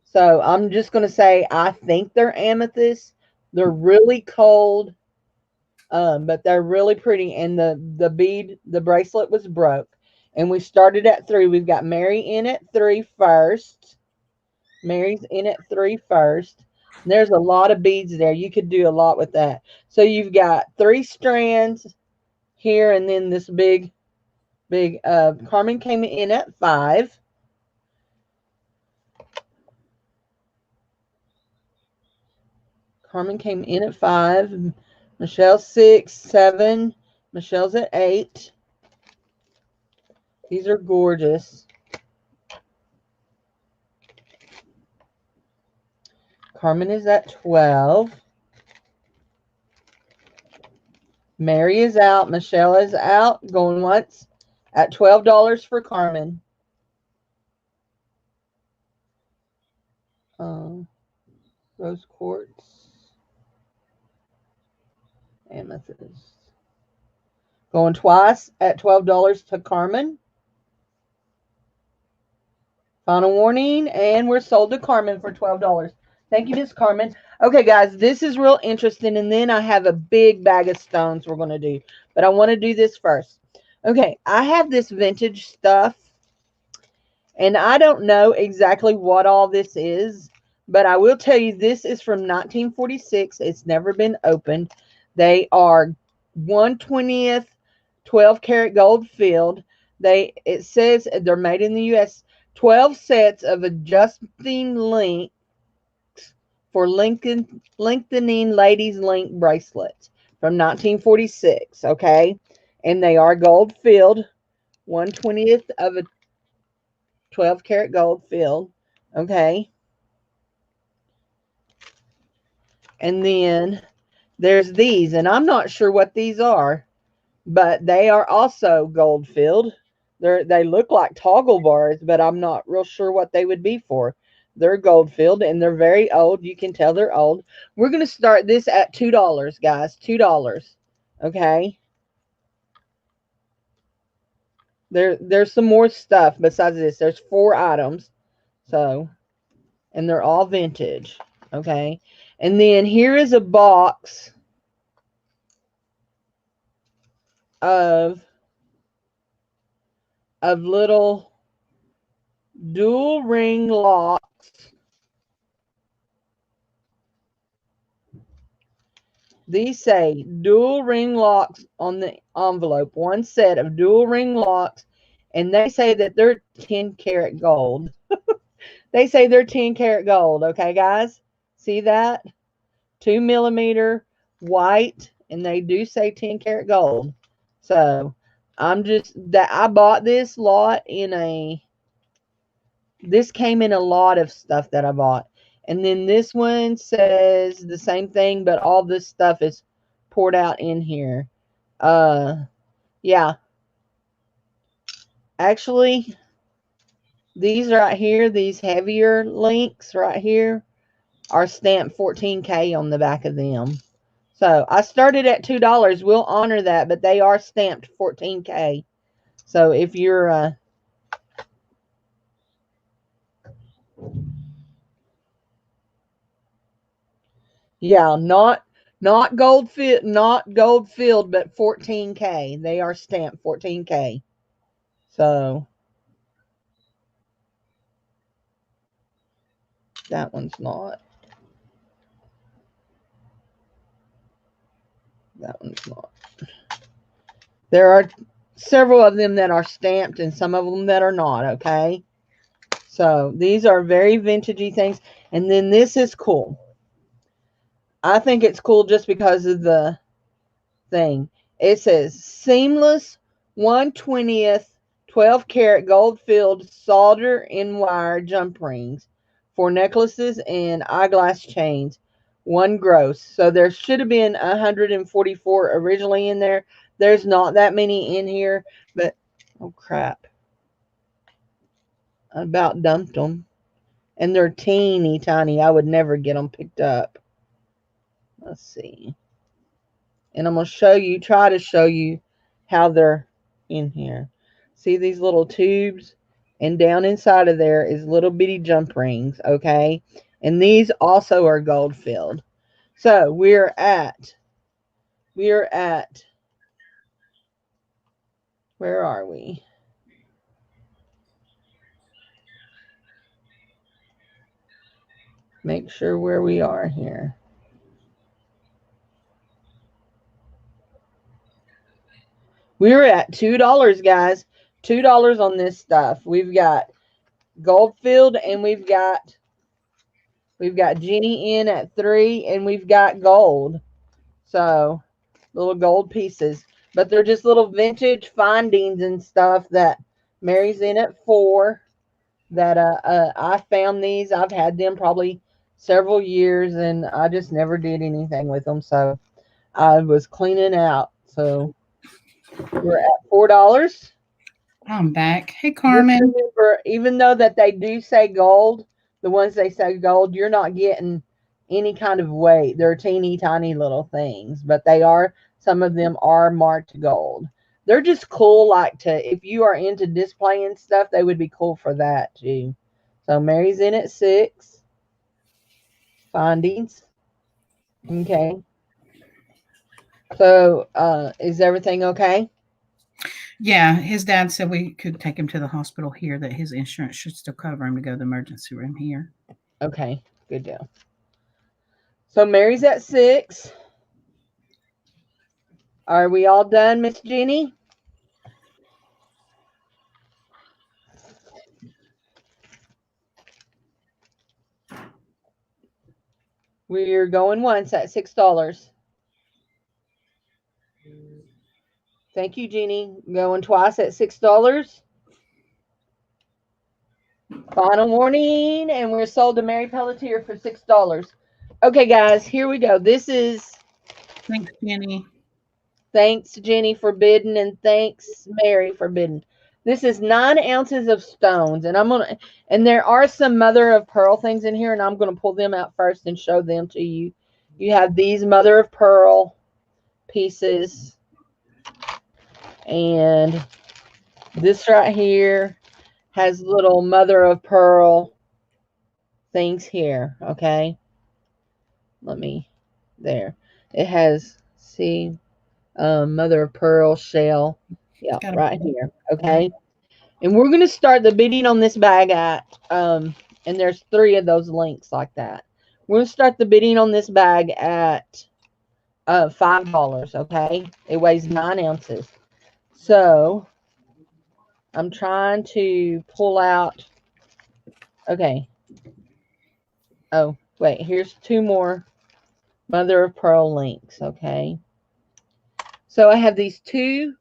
So I'm just going to say I think they're amethyst. They're really cold, but they're really pretty. And the bracelet was broke. And we started at 3. We've got Mary in at 3 first. Mary's in at 3 first. There's a lot of beads there. You could do a lot with that. So you've got 3 strands here, and then this big, Carmen came in at 5. Carmen came in at 5. Michelle 6, 7. Michelle's at 8. These are gorgeous. Carmen is at 12. Mary is out. Michelle is out. Going once at $12 for Carmen. Rose quartz. Amethyst. Going twice at $12 to Carmen. Final warning, and we're sold to Carmen for $12. Thank you, Miss Carmen. Okay, guys, this is real interesting, and then I have a big bag of stones we're going to do. But I want to do this first. Okay, I have this vintage stuff, and I don't know exactly what all this is, but I will tell you this is from 1946. It's never been opened. They are 1/20th 12-karat gold filled. It says they're made in the U.S. 12 sets of adjusting links for lengthening ladies' link bracelets from 1946. Okay, and they are gold filled, 1/20th of a 12-karat gold filled. Okay, and then there's these, and I'm not sure what these are, but they are also gold filled. They look like toggle bars, but I'm not real sure what they would be for. They're gold filled, and they're very old. You can tell they're old. We're going to start this at $2, guys. $2. Okay. There's some more stuff besides this. There's 4 items. So, and they're all vintage. Okay. And then here is a box of little dual ring locks. These say dual ring locks on the envelope. One set of dual ring locks. And they say that they're 10 karat gold. They say they're 10 karat gold. Okay, guys? See that? 2 millimeter white. And they do say 10 karat gold. So I bought this lot this came in a lot of stuff that I bought. And then this one says the same thing, but all this stuff is poured out in here. Yeah. Actually, these right here, these heavier links right here are stamped 14K on the back of them. So I started at $2. We'll honor that, but they are stamped 14K. So if you're yeah, not gold filled, but 14K. They are stamped 14K. So that one's not. That one's not. There are several of them that are stamped and some of them that are not, okay? So these are very vintagey things. And then this is cool. I think it's cool just because of the thing. It says seamless 1/20th 12 karat gold filled solder in wire jump rings for necklaces and eyeglass chains. One gross. So there should have been 144 originally in there. There's not that many in here, but oh crap. I about dumped them. And they're teeny tiny. I would never get them picked up. Let's see. And I'm going to try to show you how they're in here. See these little tubes? And down inside of there is little bitty jump rings, okay? And these also are gold filled. So we're at, where are we? Make sure where we are here. We're at $2, guys. $2 on this stuff. We've got gold filled and we've got Jenny in at 3 and we've got gold. So little gold pieces, but they're just little vintage findings and stuff that Mary's in at 4 that I found these. I've had them probably several years and I just never did anything with them. So I was cleaning out. So we're at $4. I'm back. Hey, Just Carmen. remember, even though that they do say gold, the ones they say gold, you're not getting any kind of weight. They're teeny tiny little things, but some of them are marked gold. They're just cool, if you are into displaying stuff, they would be cool for that too. So Mary's in at 6. Findings. Okay. So is everything okay? Yeah, his dad said we could take him to the hospital here, that his insurance should still cover him to go to the emergency room here. Okay, good deal. So Mary's at 6. Are we all done, Miss Jenny? We're going once at $6. Thank you, Jeannie. Going twice at $6. Final warning, and we're sold to Mary Pelletier for $6. Okay, guys, here we go. This is Thanks, Jenny. thanks, Jenny, for bidding, and thanks, Mary, for bidding. This is 9 ounces of stones, and there are some mother of pearl things in here, and I'm gonna pull them out first and show them to you. You have these mother of pearl pieces, and this right here has little mother of pearl things here, okay? let me, there. It has, see, mother of pearl shell. Yeah, right here. Okay. And we're going to start the bidding on this bag at, and there's 3 of those links like that. We're going to start the bidding on this bag at $5, okay? It weighs 9 ounces. So, I'm trying to pull out, okay. Oh, wait, here's 2 more mother of pearl links, okay? So, I have these 2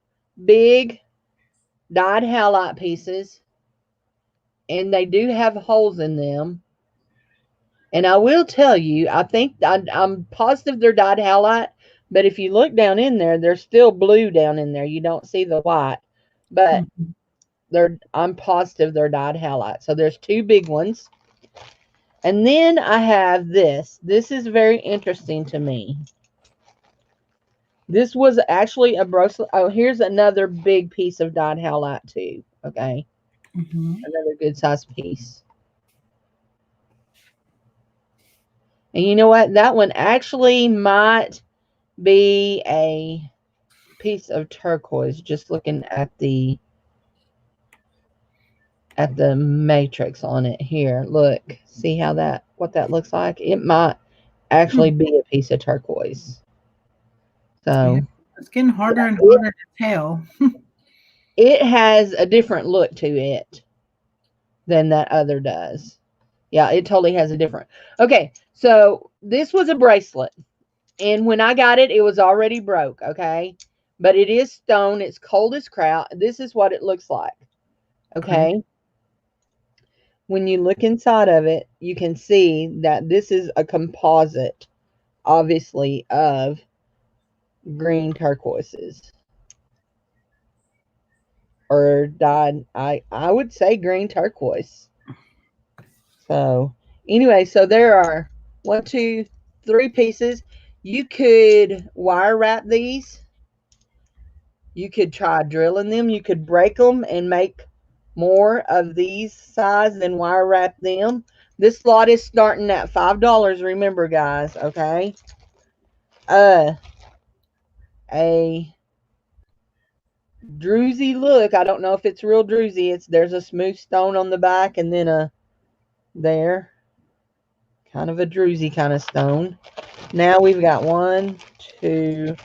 big dyed halite pieces, and they do have holes in them. And I will tell you, I think I'm positive they're dyed halite, but if you look down in there, there's still blue down in there. You don't see the white, but I'm positive they're dyed halite. So there's 2 big ones. And then I have this. This is very interesting to me. This was actually a bracelet. Oh, here's another big piece of dyed halite too. Okay. Another good size piece. And you know what? That one actually might be a piece of turquoise. Just looking at the matrix on it here. Look, see how what that looks like? It might actually be a piece of turquoise. So yeah, it's getting harder and harder to tell. It has a different look to it than that other does. Yeah, it totally has a different. Okay, so this was a bracelet. And when I got it, it was already broke, okay? But it is stone. It's cold as crap. This is what it looks like, okay? When you look inside of it, you can see that this is a composite, obviously, of green turquoises. Or dyed, I would say green turquoise. So, anyway, so there are 1, 2, 3 pieces. You could wire wrap these. You could try drilling them. You could break them and make more of these size and wire wrap them. This lot is starting at $5. Remember, guys, okay? A druzy look. I don't know if it's real druzy. There's a smooth stone on the back and then there. Kind of a druzy kind of stone. Now we've got 1, 2.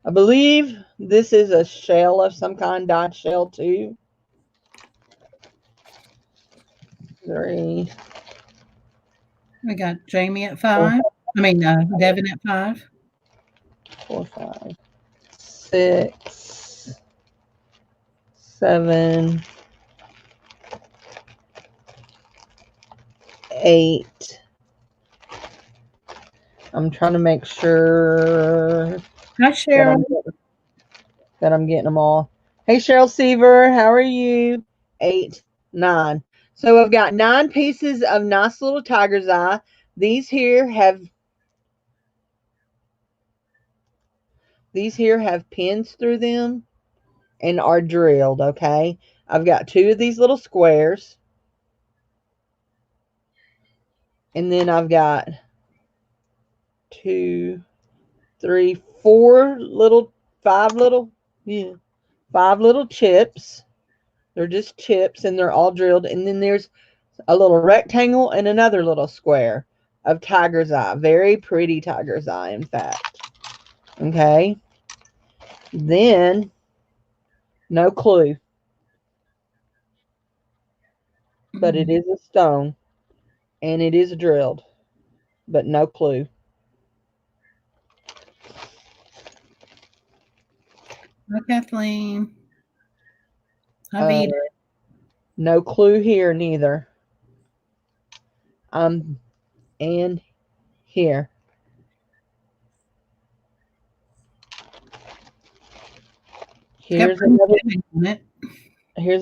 I believe this is a shell of some kind, dyed shell too. 3. We got Jamie at 5. I mean, Devin at 5. 4, 5, 6, 7, 8. I'm trying to make sure Hi, Cheryl. that I'm getting them all. Hey, Cheryl Seaver, how are you? 8, 9. So I've got 9 pieces of nice little tiger's eye. These here have pins through them and are drilled, okay? I've got 2 of these little squares. And then I've got 2, 3, 4 little, 5 little, 5 little chips. They're just chips and they're all drilled. And then there's a little rectangle and another little square of tiger's eye. Very pretty tiger's eye, in fact. Okay. Then, no clue. But it is a stone. And it is drilled. But no clue. Hi, Kathleen. Hi, Vita. No clue here neither. And here. Here's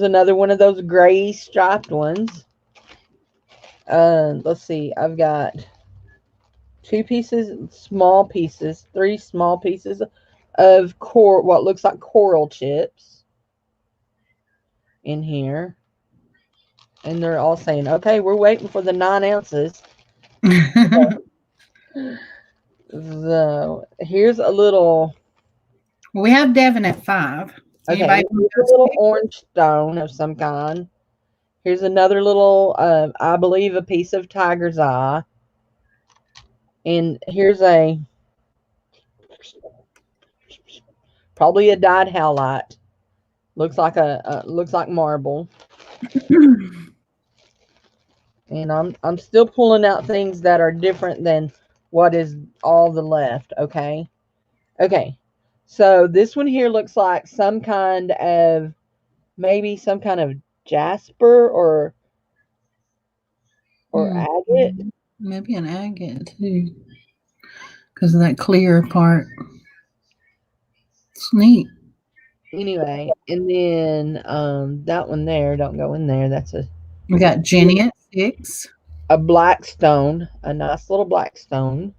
another one of those gray striped ones. Let's see. I've got 2 pieces, small pieces, 3 small pieces of what looks like coral chips in here. And they're all saying, okay, we're waiting for the 9 ounces. So here's a little. We have Devon at 5. Okay, Anybody here's a little orange stone of some kind. Here's another little, I believe, a piece of tiger's eye. And here's probably a dyed howlite. Looks like looks like marble. And I'm still pulling out things that are different than what is all the left, okay? Okay. So this one here looks like some kind of, maybe some kind of jasper or agate. Maybe an agate too, because of that clear part. It's neat. Anyway, and then that one there, don't go in there. That's We got Jenny at 6. a black stone, a nice little black stone.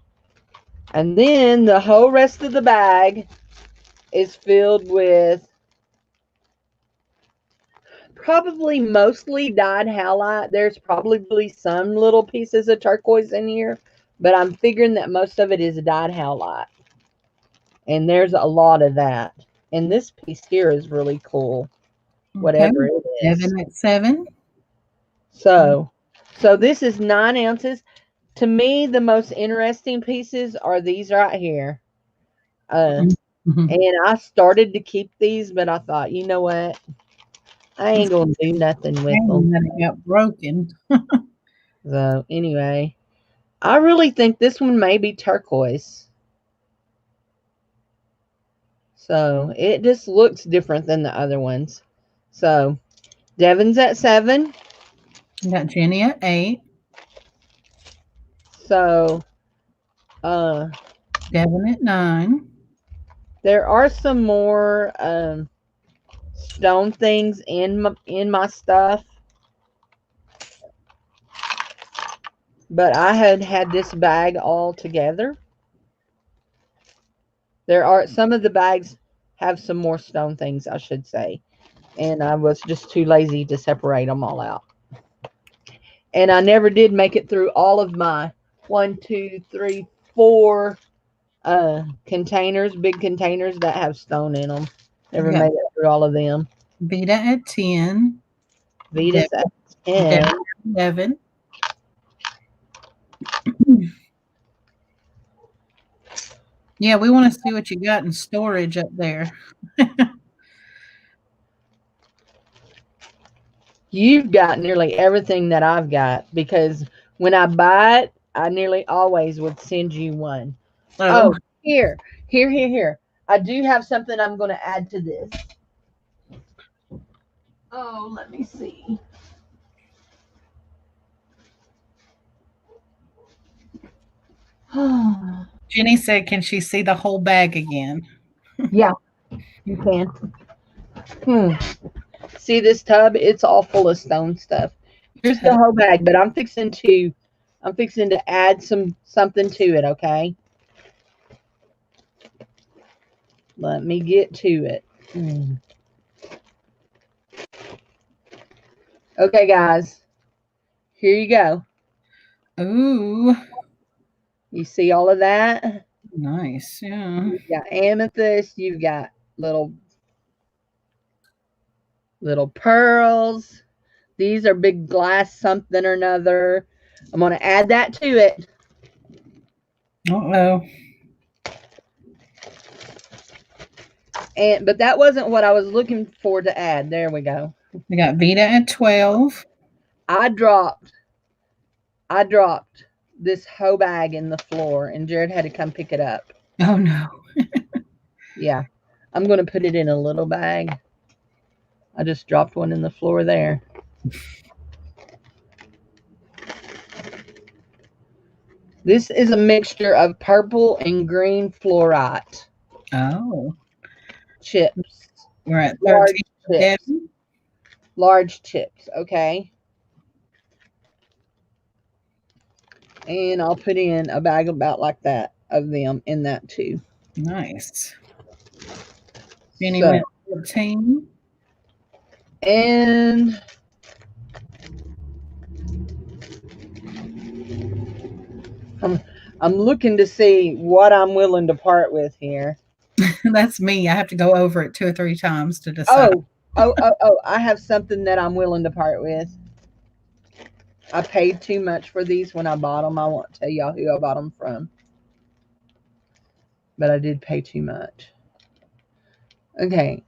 And then the whole rest of the bag is filled with probably mostly dyed howlite. There's probably some little pieces of turquoise in here, but I'm figuring that most of it is dyed howlite. And there's a lot of that. And this piece here is really cool, whatever it is. Devon at 7. So this is 9 ounces. To me, the most interesting pieces are these right here. And I started to keep these, but I thought, you know what? I ain't going to do nothing with them. It got broken. So anyway, I really think this one may be turquoise. So it just looks different than the other ones. So Devon's at 7. We got Jenny at 8. So Devon at 9. there are some more stone things in my stuff, but I had this bag all together. There are some of the bags have some more stone things, I should say, and I was just too lazy to separate them all out. And I never did make it through all of my 1, 2, 3, 4 containers, big containers that have stone in them. Never made it through all of them. Vita at 10. Vita's at 10. 11. Yeah, we want to see what you got in storage up there. You've got nearly everything that I've got, because when I buy it, I nearly always would send you one. Oh, here. I do have something I'm going to add to this. Oh, let me see. Jenny said, can she see the whole bag again? Yeah, you can. See this tub? It's all full of stone stuff. Here's the whole bag, but I'm fixing to add something to it, okay? Let me get to it. Okay, guys. Here you go. Ooh. You see all of that? Nice, yeah. You've got amethyst. You've got little pearls. These are big glass something or another. I'm going to add that to it. Uh-oh. But that wasn't what I was looking for to add. There we go. We got Vita at 12. I dropped this whole bag in the floor, and Jared had to come pick it up. Oh, no. Yeah. I'm going to put it in a little bag. I just dropped one in the floor there. This is a mixture of purple and green fluorite. Oh. Chips. We're at 13. Large chips, okay? And I'll put in a bag about like that of them in that too. Nice. Jenny went 14. And I'm looking to see what I'm willing to part with here. That's me. I have to go over it 2 or 3 times to decide. Oh, I have something that I'm willing to part with. I paid too much for these when I bought them. I won't tell y'all who I bought them from. But I did pay too much. Okay.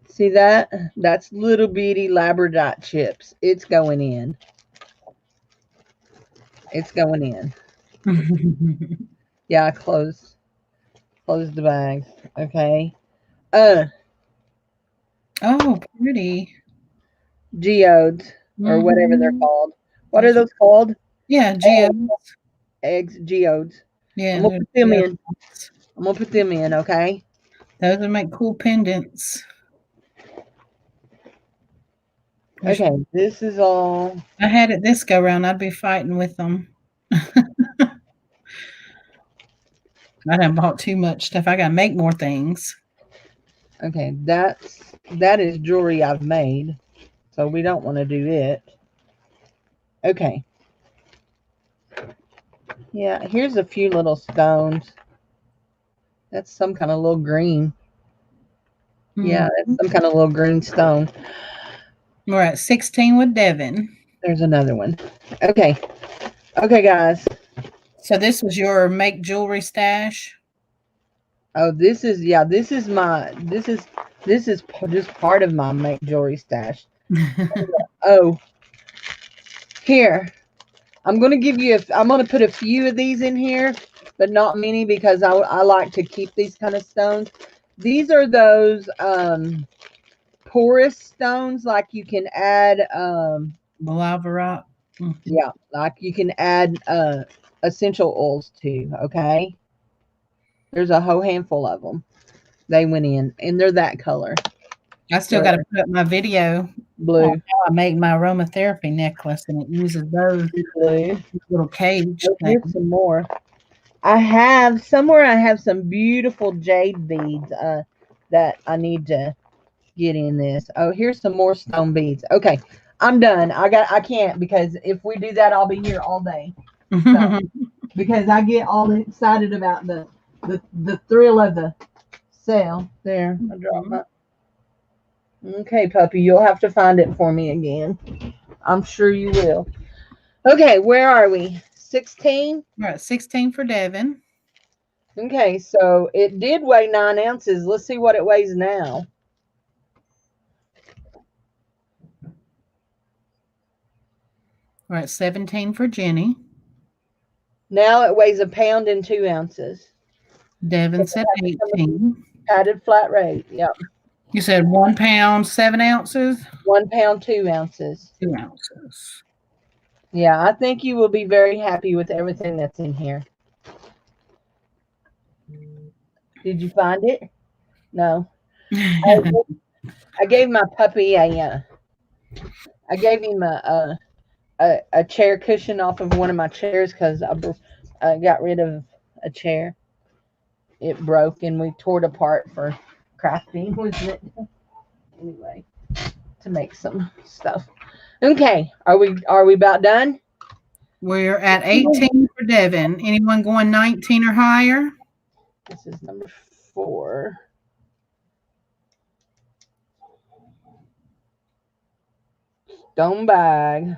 See that? That's little bitty labradorite chips. It's going in. It's going in. Yeah, I closed the bags. Okay. Oh, pretty. Geodes or whatever they're called. What are those called? Yeah, geodes. Eggs, geodes. Yeah, I'm gonna put them in. I'm gonna put them in, okay? Those would make cool pendants. Okay, this is all. I had it this go round, I'd be fighting with them. I done bought too much stuff. I gotta make more things. Okay, that is jewelry I've made, so we don't want to do it. Okay. Yeah, here's a few little stones. That's some kind of little green. Yeah, that's some kind of little green stone. We're at 16 with Devin. There's another one. Okay. Okay, guys. So this was your make jewelry stash? Oh, this is just part of my make jewelry stash. Oh, here. I'm going to give you I'm going to put a few of these in here, but not many because I like to keep these kind of stones. These are those porous stones, like you can add lava rock. Yeah, like you can add essential oils to, okay? There's a whole handful of them. They went in, and they're that color. I still got to put up my video. Blue. I made my aromatherapy necklace, and it uses those blue little cage. Here's some more. I have some beautiful jade beads that I need to get in this. Oh, here's some more stone beads. Okay, I'm done. I can't, because if we do that, I'll be here all day. So, because I get all excited about the thrill of the sale. There, I dropped my. Okay, puppy, you'll have to find it for me again. I'm sure you will. Okay, where are we? 16? We're at 16 for Devin. Okay, so it did weigh 9 ounces. Let's see what it weighs now. We're at 17 for Jenny. Now it weighs 1 pound and 2 ounces. Devin said 18. Padded flat rate, yep. You said 1 pound, 7 ounces? 1 pound, 2 ounces. 2 ounces. Yeah, I think you will be very happy with everything that's in here. Did you find it? No. I gave my puppy I gave him a chair cushion off of one of my chairs because I got rid of a chair. It broke and we tore it apart for crafting, wasn't it? Anyway, to make some stuff. Okay, are we about done? We're at 18 for Devin. Anyone going 19 or higher? This is number 4. Stone bag.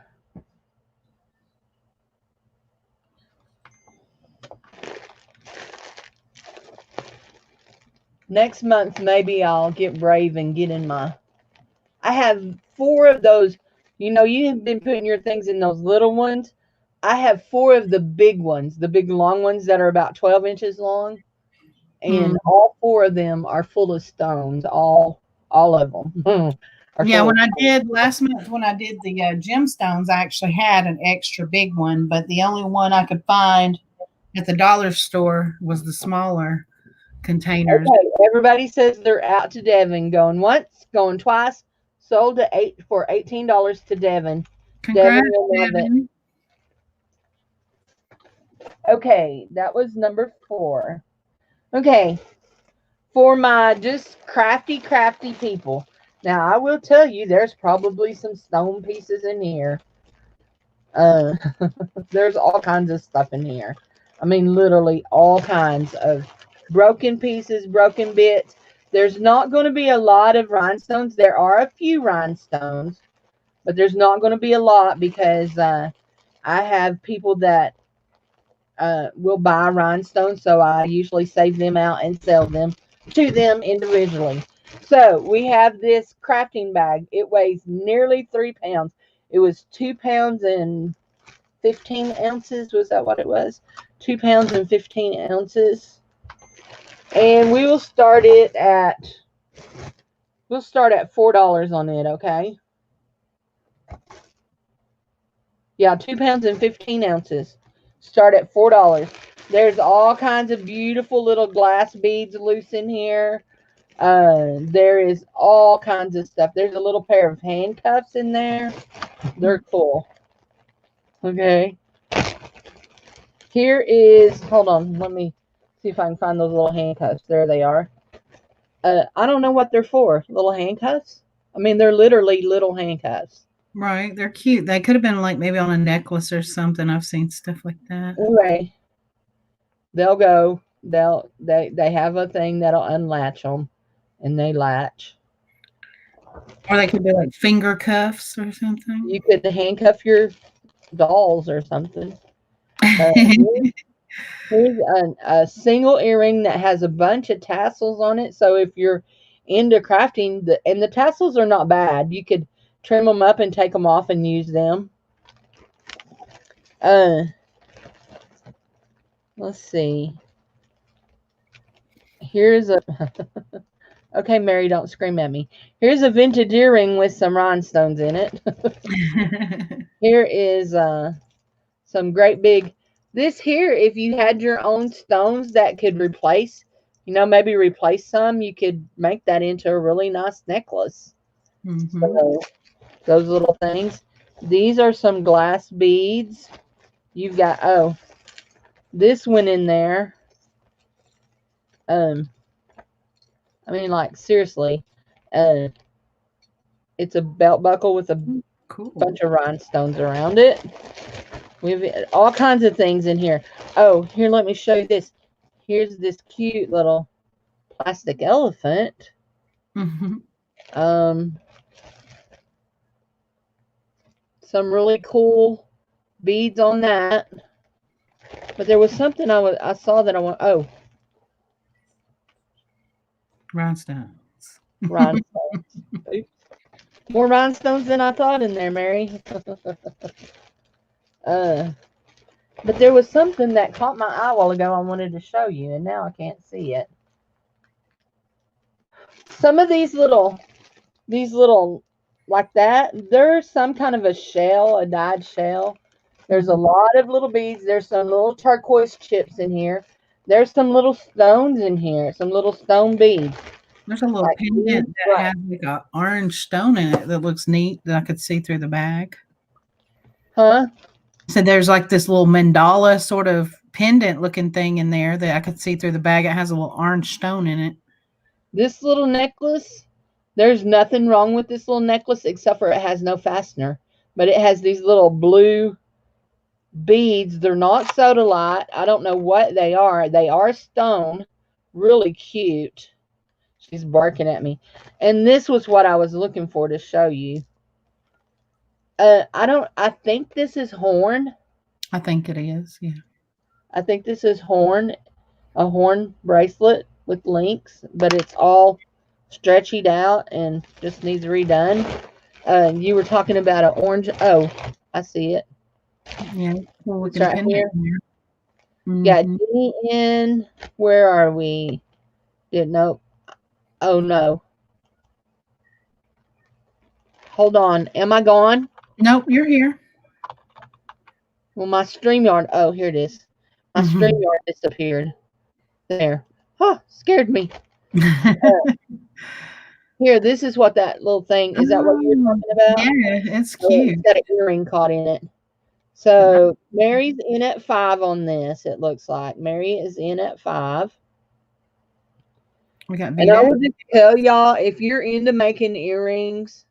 Next month, maybe I'll get brave and get in my. I have 4 of those. You know, you have been putting your things in those little ones. I have 4 of the big ones, the big long ones that are about 12 inches long. And all 4 of them are full of stones. All of them. Yeah, when I did last month, when I did the gemstones, I actually had an extra big one, but the only one I could find at the dollar store was the smaller containers. Okay, everybody says they're out to Devin. Going once, going twice. Sold for $18 to Devin. Congrats, Devin. Okay, that was number 4. Okay, for my just crafty people. Now, I will tell you, there's probably some stone pieces in here. There's all kinds of stuff in here. I mean, literally all kinds of broken pieces, broken bits. There's not going to be a lot of rhinestones. There are a few rhinestones, but there's not going to be a lot because I have people that will buy rhinestones, so I usually save them out and sell them to them individually. So we have this crafting bag. It weighs nearly 3 pounds. It was 2 pounds and 15 ounces. Was that what it was? 2 pounds and 15 ounces. And we will start it at $4 on it, okay? Yeah, 2 pounds and 15 ounces. Start at $4. There's all kinds of beautiful little glass beads loose in here. There is all kinds of stuff. There's a little pair of handcuffs in there. They're cool. Okay. Here is, hold on, let me see if I can find those little handcuffs. There they are. I don't know what they're for. Little handcuffs? I mean, they're literally little handcuffs. Right. They're cute. They could have been like maybe on a necklace or something. I've seen stuff like that. Anyway, they'll go. They have a thing that'll unlatch them, and they latch. Or they could be like finger cuffs or something. You could handcuff your dolls or something. Here's a single earring that has a bunch of tassels on it. So if you're into crafting, the tassels are not bad. You could trim them up and take them off and use them. Let's see. Here's a okay, Mary, don't scream at me. Here's a vintage earring with some rhinestones in it. Here is some great big. This here, if you had your own stones that could replace, maybe replace some, you could make that into a really nice necklace. Mm-hmm. So, those little things. These are some glass beads. You've got, this one in there. I mean, like, seriously. It's a belt buckle with a bunch of rhinestones around it. We have all kinds of things in here. Oh, here, let me show you this. Here's this cute little plastic elephant. Mm-hmm. Some really cool beads on that. But there was something I saw that I want. Oh, Rhinestones. rhinestones. Oops. More rhinestones than I thought in there, Mary. But there was something that caught my eye a while ago I wanted to show you, and now I can't see it. Some of these little like that, there's some kind of a shell, a dyed shell. There's a lot of little beads. There's some little turquoise chips in here. There's some little stones in here, some little stone beads. There's a little pendant that has like an orange stone in it that looks neat that I could see through the bag. Huh? So there's like this little mandala sort of pendant looking thing in there that I could see through the bag. It has a little orange stone in it. This little necklace, there's nothing wrong with this little necklace except for it has no fastener. But it has these little blue beads. They're not sodalite. I don't know what they are. They are stone. Really cute. She's barking at me. And this was what I was looking for to show you. I think this is horn. I think it is, yeah. I think this is horn, a horn bracelet with links, but it's all stretched out and just needs redone. You were talking about an orange. Oh, I see it. Yeah, it's right here. Mm-hmm. Got D-N. Where are we? Nope. Oh, no. Hold on. Am I gone? Nope, you're here. Well, my StreamYard. Oh, here it is. My StreamYard disappeared. There. Huh, scared me. Here, this is what that little thing, is that what you were talking about? Yeah, it's cute. It's got an earring caught in it. So, Mary's in at 5 on this, it looks like. Mary is in at 5. And I would just tell y'all, if you're into making earrings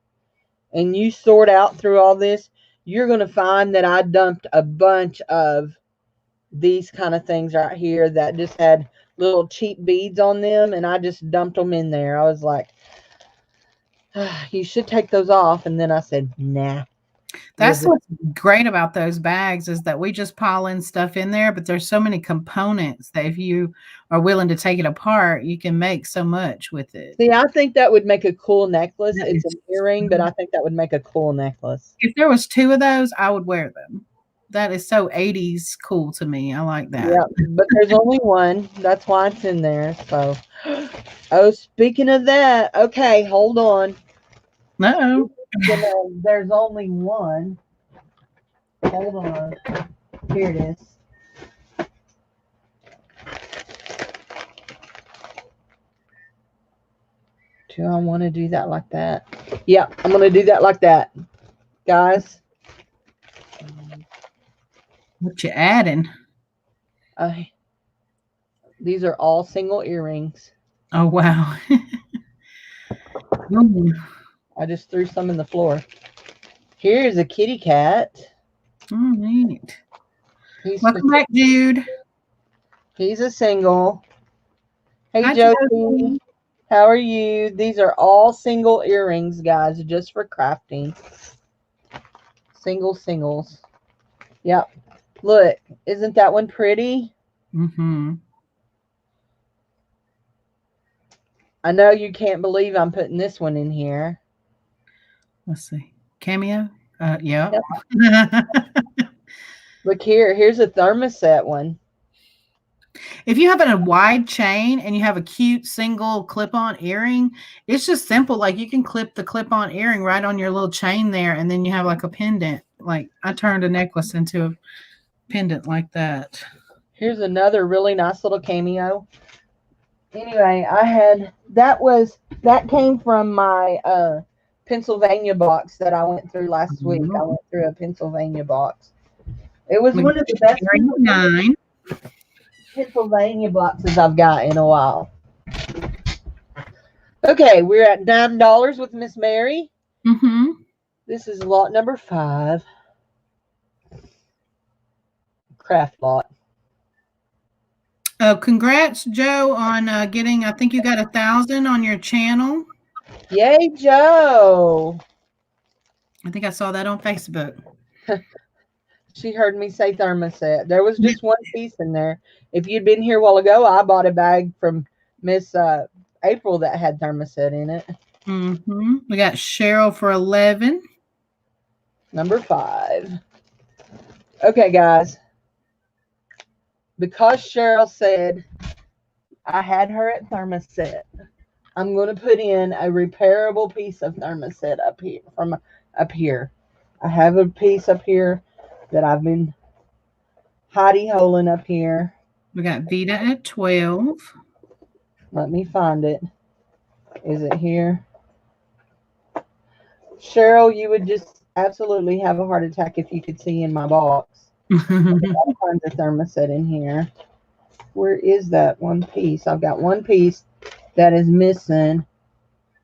and you sort out through all this, you're going to find that I dumped a bunch of these kind of things right here that just had little cheap beads on them, and I just dumped them in there. I was like, you should take those off. And then I said, nah. That's what's great about those bags is that we just pile in stuff in there, but there's so many components that if you are willing to take it apart, you can make so much with it. See, I think that would make a cool necklace. It's an earring, but I think that would make a cool necklace. If there was 2 of those, I would wear them. That is so 80s cool to me. I like that. Yeah, but there's only one. That's why it's in there. So, oh, speaking of that, okay, hold on. No. There's only one. Hold on. Here it is. Do I want to do that like that? Yeah, I'm going to do that like that. Guys. What you adding? These are all single earrings. Oh, wow. I just threw some in the floor. Here's a kitty cat. Oh, neat. Welcome back, Jude. He's a single. Hey, Josie. How are you? These are all single earrings, guys, just for crafting. Singles. Yep. Look, isn't that one pretty? Mm-hmm. I know you can't believe I'm putting this one in here. Let's see. Cameo? Yeah. Yep. Look here. Here's a thermoset one. If you have a wide chain and you have a cute single clip-on earring, it's just simple. Like you can clip the clip-on earring right on your little chain there, and then you have like a pendant. Like I turned a necklace into a pendant like that. Here's another really nice little cameo. Anyway, that came from my Pennsylvania box that I went through last week. I went through a Pennsylvania box. It was one of the best Pennsylvania boxes I've got in a while. Okay, we're at $9 with Miss Mary. Mm-hmm. This is lot number 5. Craft lot. Oh, congrats, Joe, on getting, I think you got 1,000 on your channel. Yay, Joe. I think I saw that on Facebook. She heard me say thermoset. There was just one piece in there. If you'd been here a while ago, I bought a bag from Miss April that had thermoset in it. Mm-hmm. We got Cheryl for 11. Number 5. Okay, guys. Because Cheryl said I had her at thermoset, I'm going to put in a repairable piece of thermoset up here. From up here, I have a piece up here that I've been hidey-holing up here. We got Vita at 12. Let me find it. Is it here? Cheryl, you would just absolutely have a heart attack if you could see in my box. All kinds of thermoset in here. Where is that one piece? I've got one piece that is missing.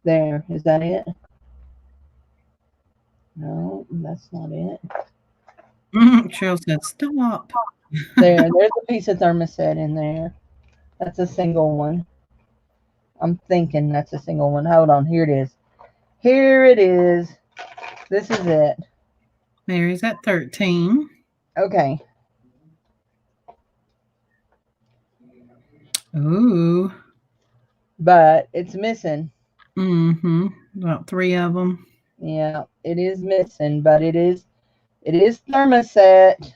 There. Is that it? No, that's not it. Cheryl said, stop. There's a piece of thermoset in there. That's a single one. I'm thinking that's a single one. Hold on. Here it is. Here it is. This is it. Mary's at 13. Okay. Ooh. But it's missing. Mm-hmm. About 3 of them. Yeah, it is missing, but it is thermoset.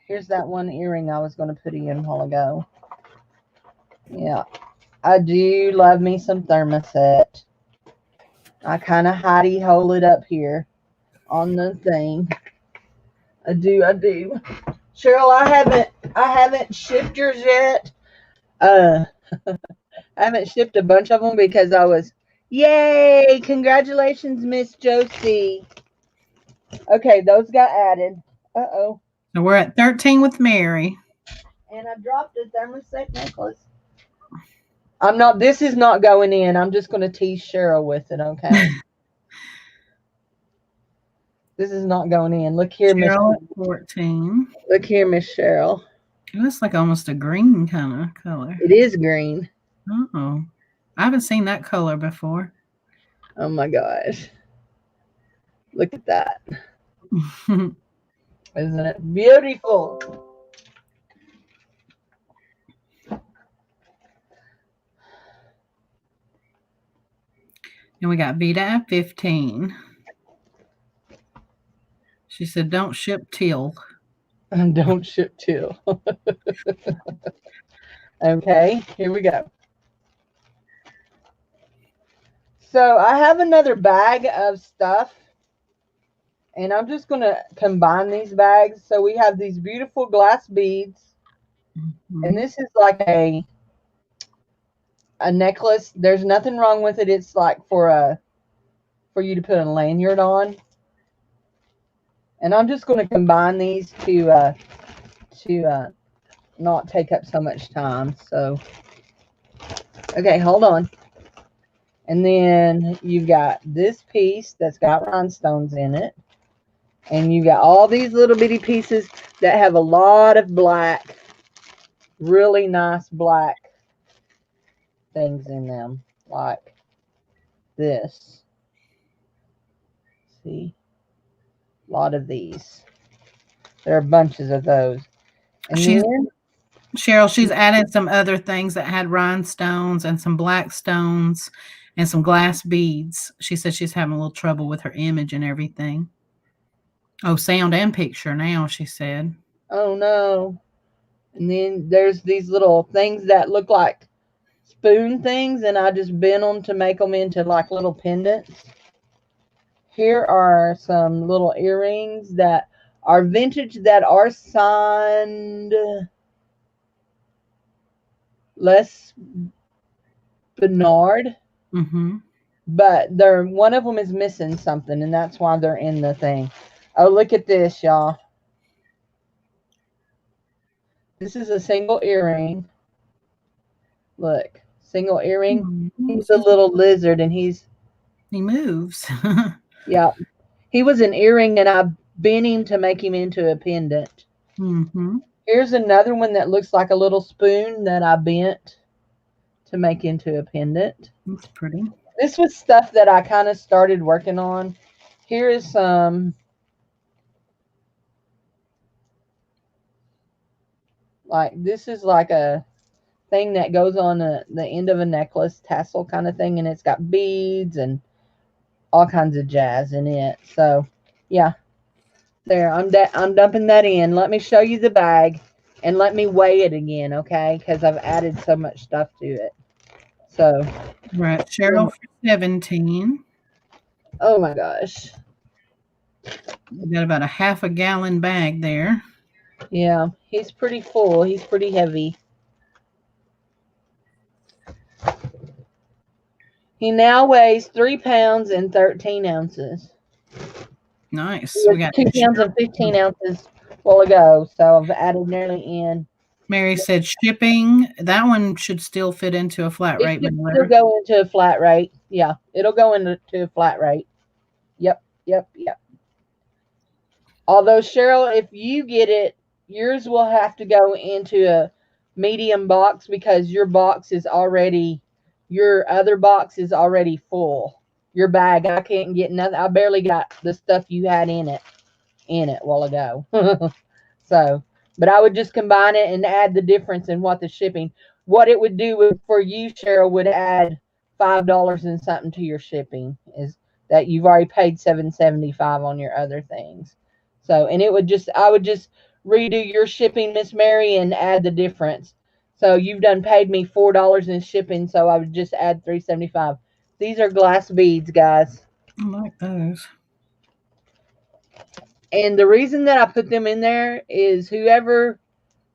Here's that one earring I was going to put in a while ago. Yeah, I do love me some thermoset. I kind of hidey-hole it up here on the thing. I do. Cheryl, I haven't shipped yours yet. I haven't shipped a bunch of them because I was, yay, congratulations, Miss Josie. Okay, those got added. Uh-oh. So we're at 13 with Mary. And I dropped a thermoset necklace. This is not going in. I'm just going to tease Cheryl with it, okay? This is not going in. Look here, Miss. Cheryl at 14. Look here, Miss Cheryl. It looks like almost a green kind of color. It is green. Oh, I haven't seen that color before. Oh my gosh. Look at that. Isn't it beautiful? And we got Vita at 15. She said, don't ship teal. And don't ship teal. Okay, here we go. So I have another bag of stuff. And I'm just going to combine these bags. So we have these beautiful glass beads. Mm-hmm. And this is like a necklace. There's nothing wrong with it. It's like for you to put a lanyard on. And I'm just going to combine these to not take up so much time. So, okay, hold on. And then you've got this piece that's got rhinestones in it. And you got all these little bitty pieces that have a lot of black, really nice black things in them, like this. See? A lot of these. There are bunches of those. And then, Cheryl, she's added some other things that had rhinestones and some black stones and some glass beads. She said she's having a little trouble with her image and everything. Oh, sound and picture now, she said. Oh, no. And then there's these little things that look like spoon things, and I just bent them to make them into like little pendants. Here are some little earrings that are vintage that are signed Les Bernard. Mm-hmm. But one of them is missing something, and that's why they're in the thing. Oh, look at this, y'all. This is a single earring. Look, single earring. Mm-hmm. He's a little lizard, and he moves. Yeah. He was an earring, and I bent him to make him into a pendant. Mm-hmm. Here's another one that looks like a little spoon that I bent to make into a pendant. That's pretty. This was stuff that I kind of started working on. Here is some this is like a thing that goes on the end of a necklace, tassel kind of thing, and it's got beads and all kinds of jazz in it. So, yeah. There, I'm dumping that in. Let me show you the bag, and let me weigh it again, okay? Because I've added so much stuff to it. So, right, Cheryl for 17. Oh my gosh. We got about a half a gallon bag there. Yeah, he's pretty full. He's pretty heavy. He now weighs 3 pounds and 13 ounces. Nice. We got 2 pounds and 15 ounces a while ago, so I've added nearly in. Mary said shipping. That one should still fit into a flat rate. It'll go into a flat rate. Yeah, it'll go into a flat rate. Yep. Although, Cheryl, if you get it, yours will have to go into a medium box because your other box is already full. Your bag, I can't get nothing. I barely got the stuff you had in it a while ago. So, but I would just combine it and add the difference in what it would do for you, Cheryl, would add $5 and something to your shipping, is that you've already paid $7.75 on your other things. So, and I would just redo your shipping, Miss Mary, and add the difference. So you've done paid me $4 in shipping, so I would just add $3.75. These are glass beads, guys. I like those. And the reason that I put them in there is whoever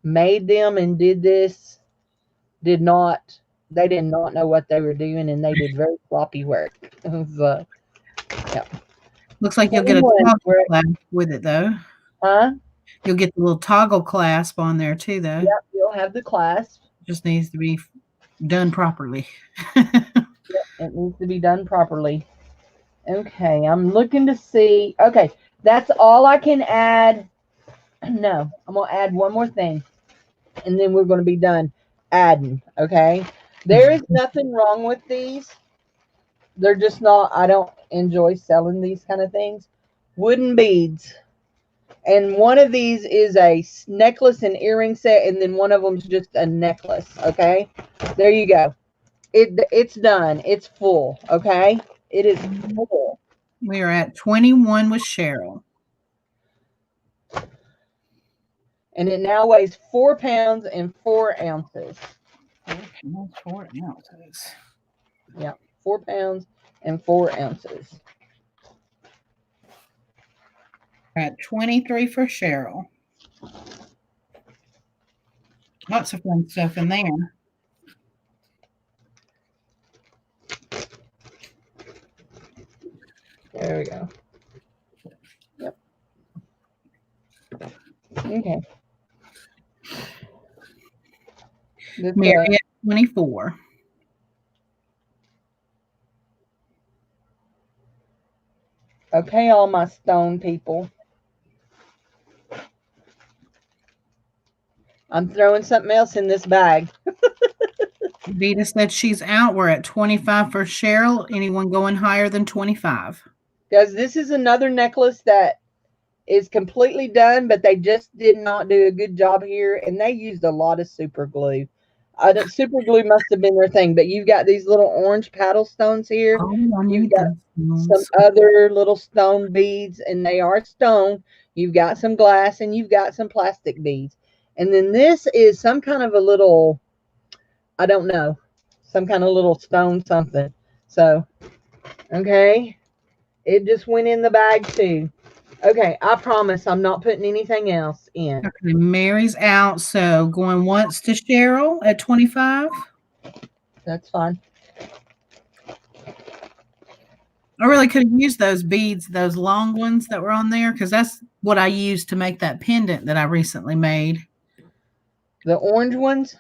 made them and did this did not know what they were doing, and they did very sloppy work. So, yeah. Looks like you'll get a toggle clasp with it, though. Huh? You'll get the little toggle clasp on there, too, though. Yep, you'll have the clasp. Just needs to be done properly. Yep, it needs to be done properly. Okay, I'm looking to see. Okay, That's all I can add. No, I'm going to add one more thing. And then we're going to be done adding, okay? There is nothing wrong with these. They're just not, I don't enjoy selling these kind of things. Wooden beads. And one of these is a necklace and earring set, and then one of them's just a necklace, okay? There you go. It's done. It's full, okay? It is full. We are at 21 with Cheryl. And it now weighs 4 pounds and 4 ounces. 4 pounds, 4 ounces. Yeah, 4 pounds and 4 ounces. We're at 23 for Cheryl. Lots of fun stuff in there. There we go. Yep. Okay. Mary at 24. Okay, all my stone people. I'm throwing something else in this bag. Vita said she's out. We're at 25 for Cheryl. Anyone going higher than 25? Guys, this is another necklace that is completely done, but they just did not do a good job here, and they used a lot of super glue. Super glue must have been their thing, but you've got these little orange paddle stones here. Oh, I You've need got some other little stone beads, and they are stone. You've got some glass, and you've got some plastic beads. And then this is some kind of a little, I don't know, some kind of little stone something. So, okay. It just went in the bag too. Okay, I promise I'm not putting anything else in. Okay, Mary's out, so going once to Cheryl at 25. That's fine. I really could have used those beads, those long ones that were on there, because that's what I used to make that pendant that I recently made. The orange ones?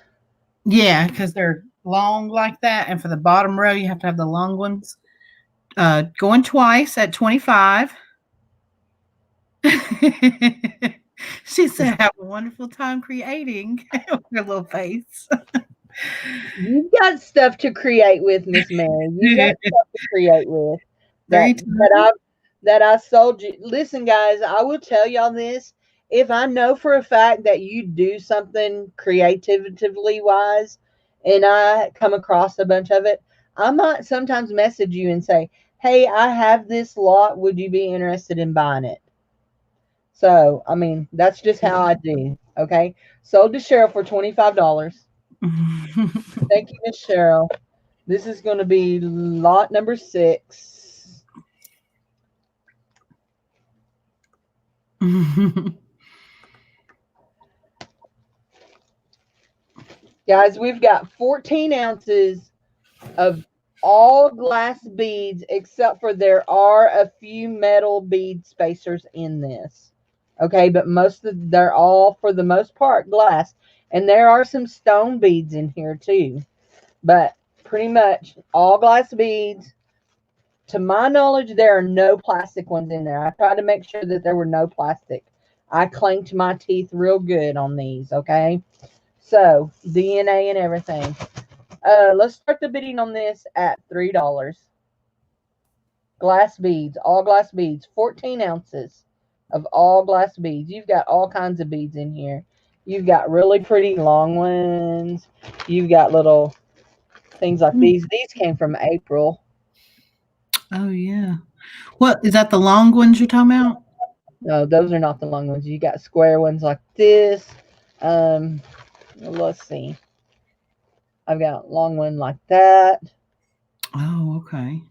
Yeah, because they're long like that, and for the bottom row, you have to have the long ones. Going twice at 25. She said, have a wonderful time creating with her little face. You've got stuff to create with, Miss Mary. You got stuff to create with. That I sold you. Listen, guys, I will tell y'all this. If I know for a fact that you do something creatively wise and I come across a bunch of it, I might sometimes message you and say, hey, I have this lot. Would you be interested in buying it? So, I mean, that's just how I do. Okay. Sold to Cheryl for $25. Thank you, Miss Cheryl. This is going to be lot number 6. Guys, we've got 14 ounces of all glass beads, except for there are a few metal bead spacers in this. Okay, but they're all, for the most part, glass. And there are some stone beads in here too. But pretty much all glass beads. To my knowledge, there are no plastic ones in there. I tried to make sure that there were no plastic. I clanked my teeth real good on these, okay? So, DNA and everything. Let's start the bidding on this at $3. Glass beads, all glass beads, 14 ounces of all glass beads. You've got all kinds of beads in here. You've got really pretty long ones. You've got little things like these. These came from April. Oh, yeah. What, is that the long ones you're talking about? No, those are not the long ones. You got square ones like this. Let's see. I've got long one like that. Oh, okay.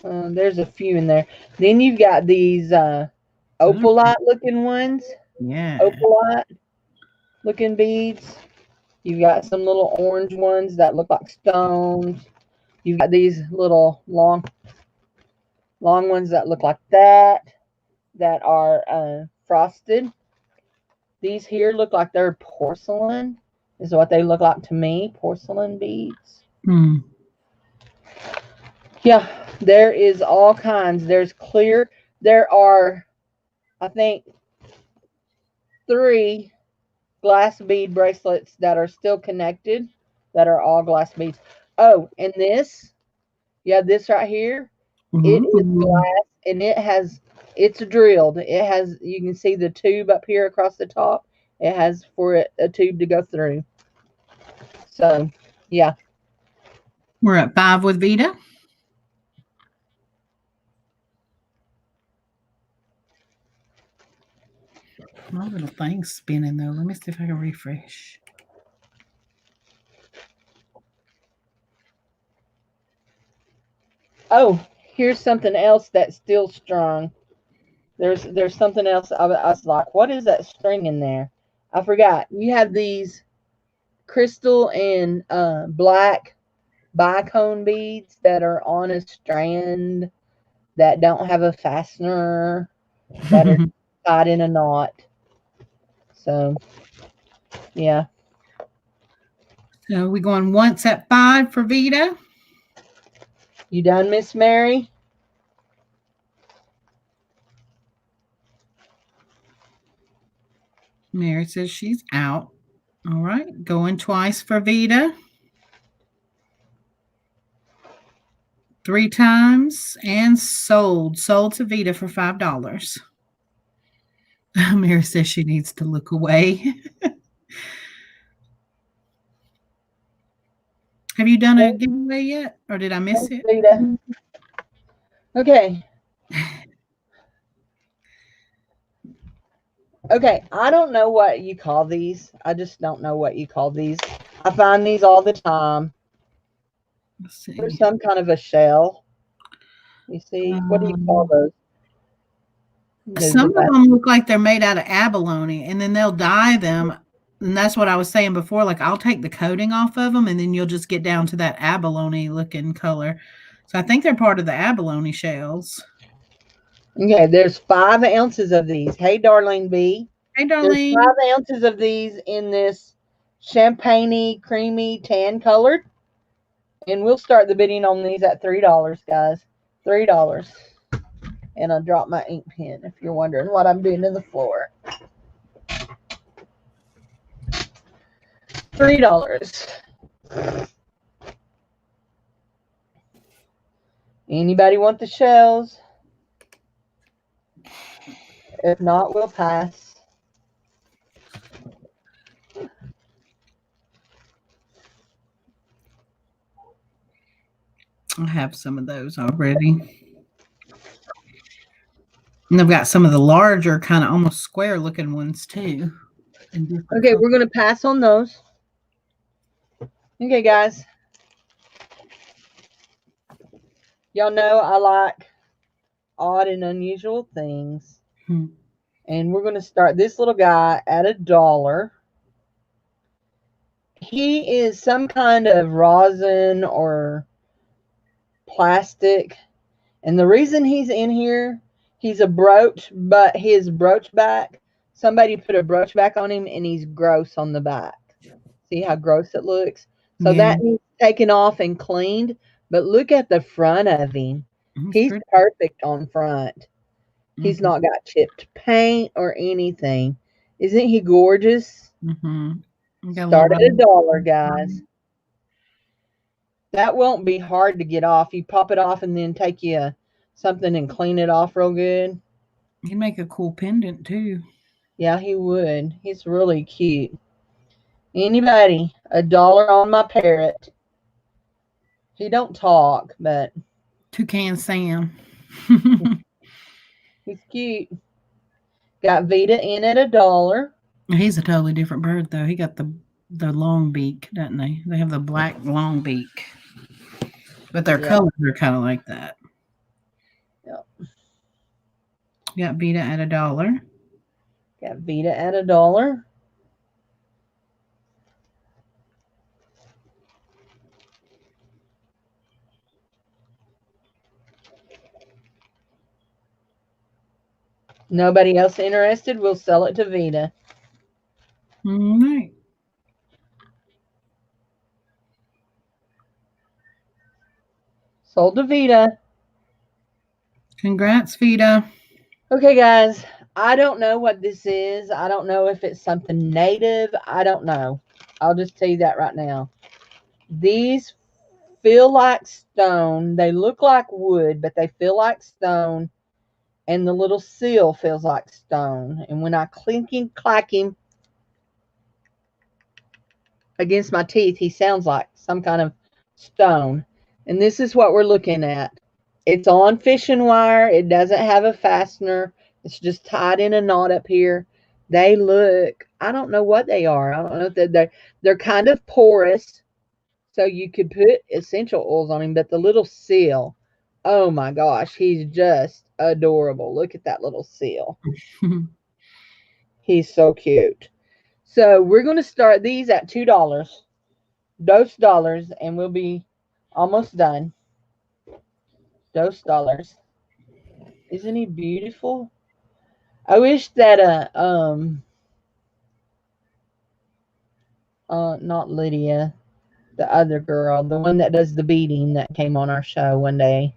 There's a few in there. Then you've got these opalite looking ones. Yeah. Opalite looking beads. You've got some little orange ones that look like stones. You've got these little long ones that look like that are frosted. These here look like they're porcelain, is what they look like to me. Porcelain beads. Yeah, there is all kinds. There's clear. There are I think, 3 glass bead bracelets that are still connected, that are all glass beads. Oh, and this, yeah, this right here, it is Ooh. glass, and it's drilled. It has, you can see the tube up here across the top. It has for it a tube to go through. So, yeah. We're at 5 with Vita. My little thing's spinning though. Let me see if I can refresh. Oh, here's something else that's still strung. There's something else. I was like, what is that string in there? I forgot. You have these crystal and black bicone beads that are on a strand that don't have a fastener, that are tied in a knot. So, yeah. So we going once at 5 for Vita. You done, Miss Mary? Mary says she's out. All right, going twice for Vita. 3 times and sold. Sold to Vita for $5. Mary says she needs to look away. Have you done a giveaway yet? Or did I miss it? Vita. Okay. Okay, I don't know what you call these. I just don't know what you call these. I find these all the time. Let's see. There's some kind of a shell. You see, what do you call those? Some of them look like they're made out of abalone, and then they'll dye them. And that's what I was saying before. Like, I'll take the coating off of them, and then you'll just get down to that abalone looking color. So I think they're part of the abalone shells. Okay, there's 5 ounces of these. Hey, Darlene B. Hey, There's Darlene. 5 ounces of these in this champagne-y, creamy tan colored. And we'll start the bidding on these at $3, guys. $3. And I dropped my ink pen if you're wondering what I'm doing to the floor. $3. Anybody want the shells? If not, we'll pass. I have some of those already. And I've got some of the larger, kind of almost square looking ones too. Okay, we're going to pass on those. Okay, guys. Y'all know I like odd and unusual things. And we're going to start this little guy at $1. He is some kind of rosin or plastic. And the reason he's in here, he's a brooch, but his brooch back, somebody put a brooch back on him and he's gross on the back. See how gross it looks? So that needs taken off and cleaned. But look at the front of him. He's perfect on front. He's not got chipped paint or anything. Isn't he gorgeous? Start at $1, guys. That won't be hard to get off. You pop it off and then take you something and clean it off real good. He'd make a cool pendant too. Yeah, he would. He's really cute. Anybody? $1 on my parrot. He don't talk, but Toucan Sam. he's cute. Got Vita in at $1. He's a totally different bird though. He got the long beak, doesn't they? They have the black long beak. But their colors are kind of like that. Yep. Got Vita at $1. Got Vita at $1. Nobody else interested? We'll sell it to Vita. All right. Sold to Vita. Congrats, Vita. Okay, guys. I don't know what this is. I don't know if it's something native. I don't know. I'll just tell you that right now. These feel like stone. They look like wood, but they feel like stone. And the little seal feels like stone. And when I clink him, clack him against my teeth, he sounds like some kind of stone. And this is what we're looking at. It's on fishing wire. It doesn't have a fastener. It's just tied in a knot up here. They look, I don't know what they are. I don't know if they're kind of porous. So you could put essential oils on him, but the little seal, oh my gosh, he's just adorable. Look at that little seal. He's so cute. So we're going to start these at $2. $2, and we'll be almost done. $2. Isn't he beautiful? I wish that not Lydia, the other girl, the one that does the beading that came on our show one day.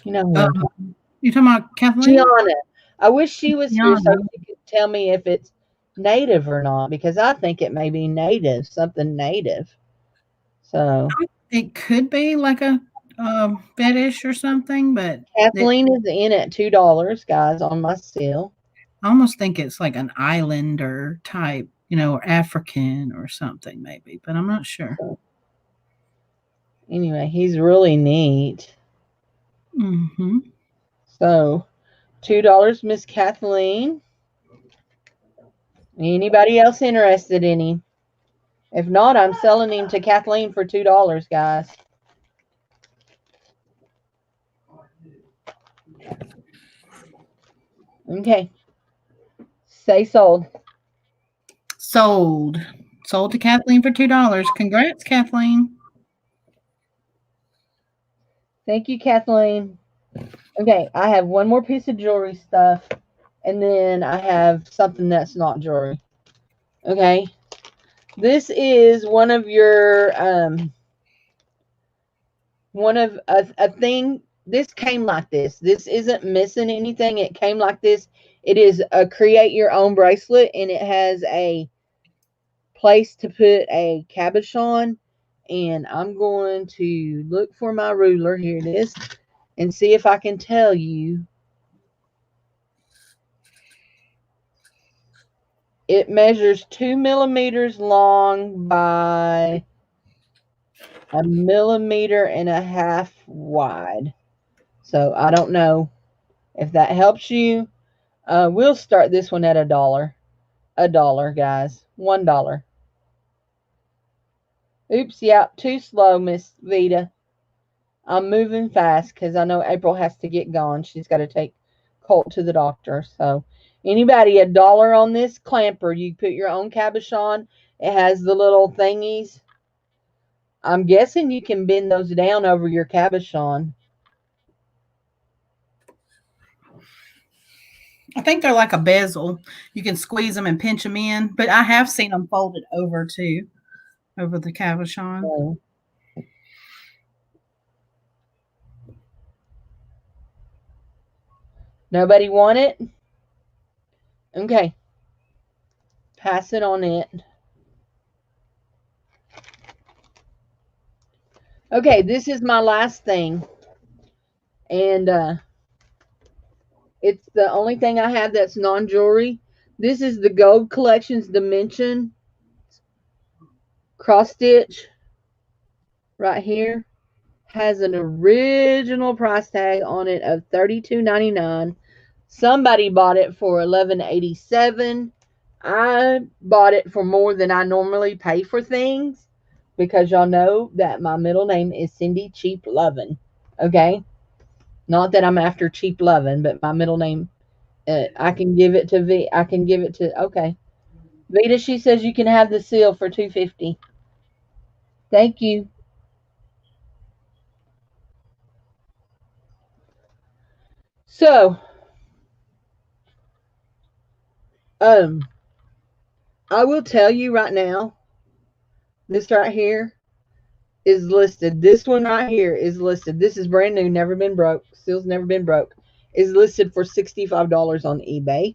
You know who I'm talking. You talking about Kathleen? Gianna. I wish she was here so she could tell me if it's native or not, because I think it may be native, something native. So it could be like a fetish or something, but Kathleen is in at $2, guys, on my seal. I almost think it's like an islander type, or African or something maybe, but I'm not sure. So, anyway, he's really neat. Mm-hmm. So, $2, Miss Kathleen. Anybody else interested in him? If not, I'm selling him to Kathleen for $2, guys. Okay. Say sold. Sold. Sold to Kathleen for $2. Congrats, Kathleen. Thank you, Kathleen. Okay, I have one more piece of jewelry stuff, and then I have something that's not jewelry. Okay. This is one of your, one of a thing. This came like this. This isn't missing anything. It came like this. It is a create your own bracelet, and it has a place to put a cabochon. And I'm going to look for my ruler. Here it is. And see if I can tell you. It measures 2 millimeters long by 1.5 millimeters wide. So I don't know if that helps you. We'll start this one at $1. $1, guys. $1. Oops, yep, too slow, Miss Vita. I'm moving fast because I know April has to get gone. She's got to take Colt to the doctor. So anybody, $1 on this clamper. You put your own cabochon. It has the little thingies. I'm guessing you can bend those down over your cabochon. I think they're like a bezel. You can squeeze them and pinch them in, but I have seen them folded over too, over the cabochon. So, nobody want it? Okay. Pass it on it. Okay, this is my last thing. And it's the only thing I have that's non-jewelry. This is the Gold Collections Dimension cross stitch right here. Has an original price tag on it of $32.99. Somebody bought it for $11.87. I bought it for more than I normally pay for things because y'all know that my middle name is Cindy-cndloven. Okay? Not that I'm after cheap loving, but my middle name, I can give it to V. I can give it to, okay. Vita, she says you can have the seal for $2.50. Thank you. So, I will tell you right now, this right here is listed. This one right here is listed. This is brand new, never been broke. Seal's never been broke. is listed for $65 on eBay.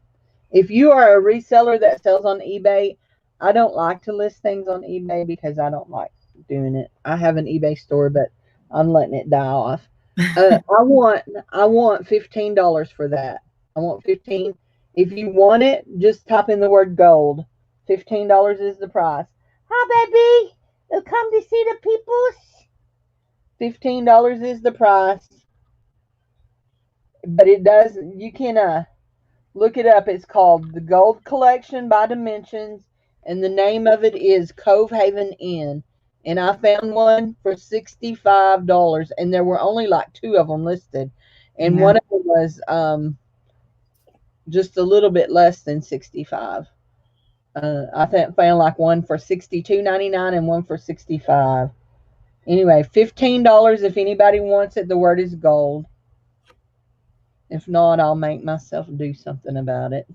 If you are a reseller that sells on eBay, I don't like to list things on eBay because I don't like doing it. I have an eBay store, but I'm letting it die off. I want $15 for that. I want 15. If you want it, just type in the word gold. $15 is the price. Hi, baby. They'll come to see the peoples. $15 is the price. But it does, you can look it up. It's called the Gold Collection by Dimensions, and the name of it is Cove Haven Inn. And I found one for $65, and there were only like 2 of them listed, and one of them was just a little bit less than 65. I found like one for $62.99 and one for 65. Anyway, $15 if anybody wants it. The word is gold. If not, I'll make myself do something about it.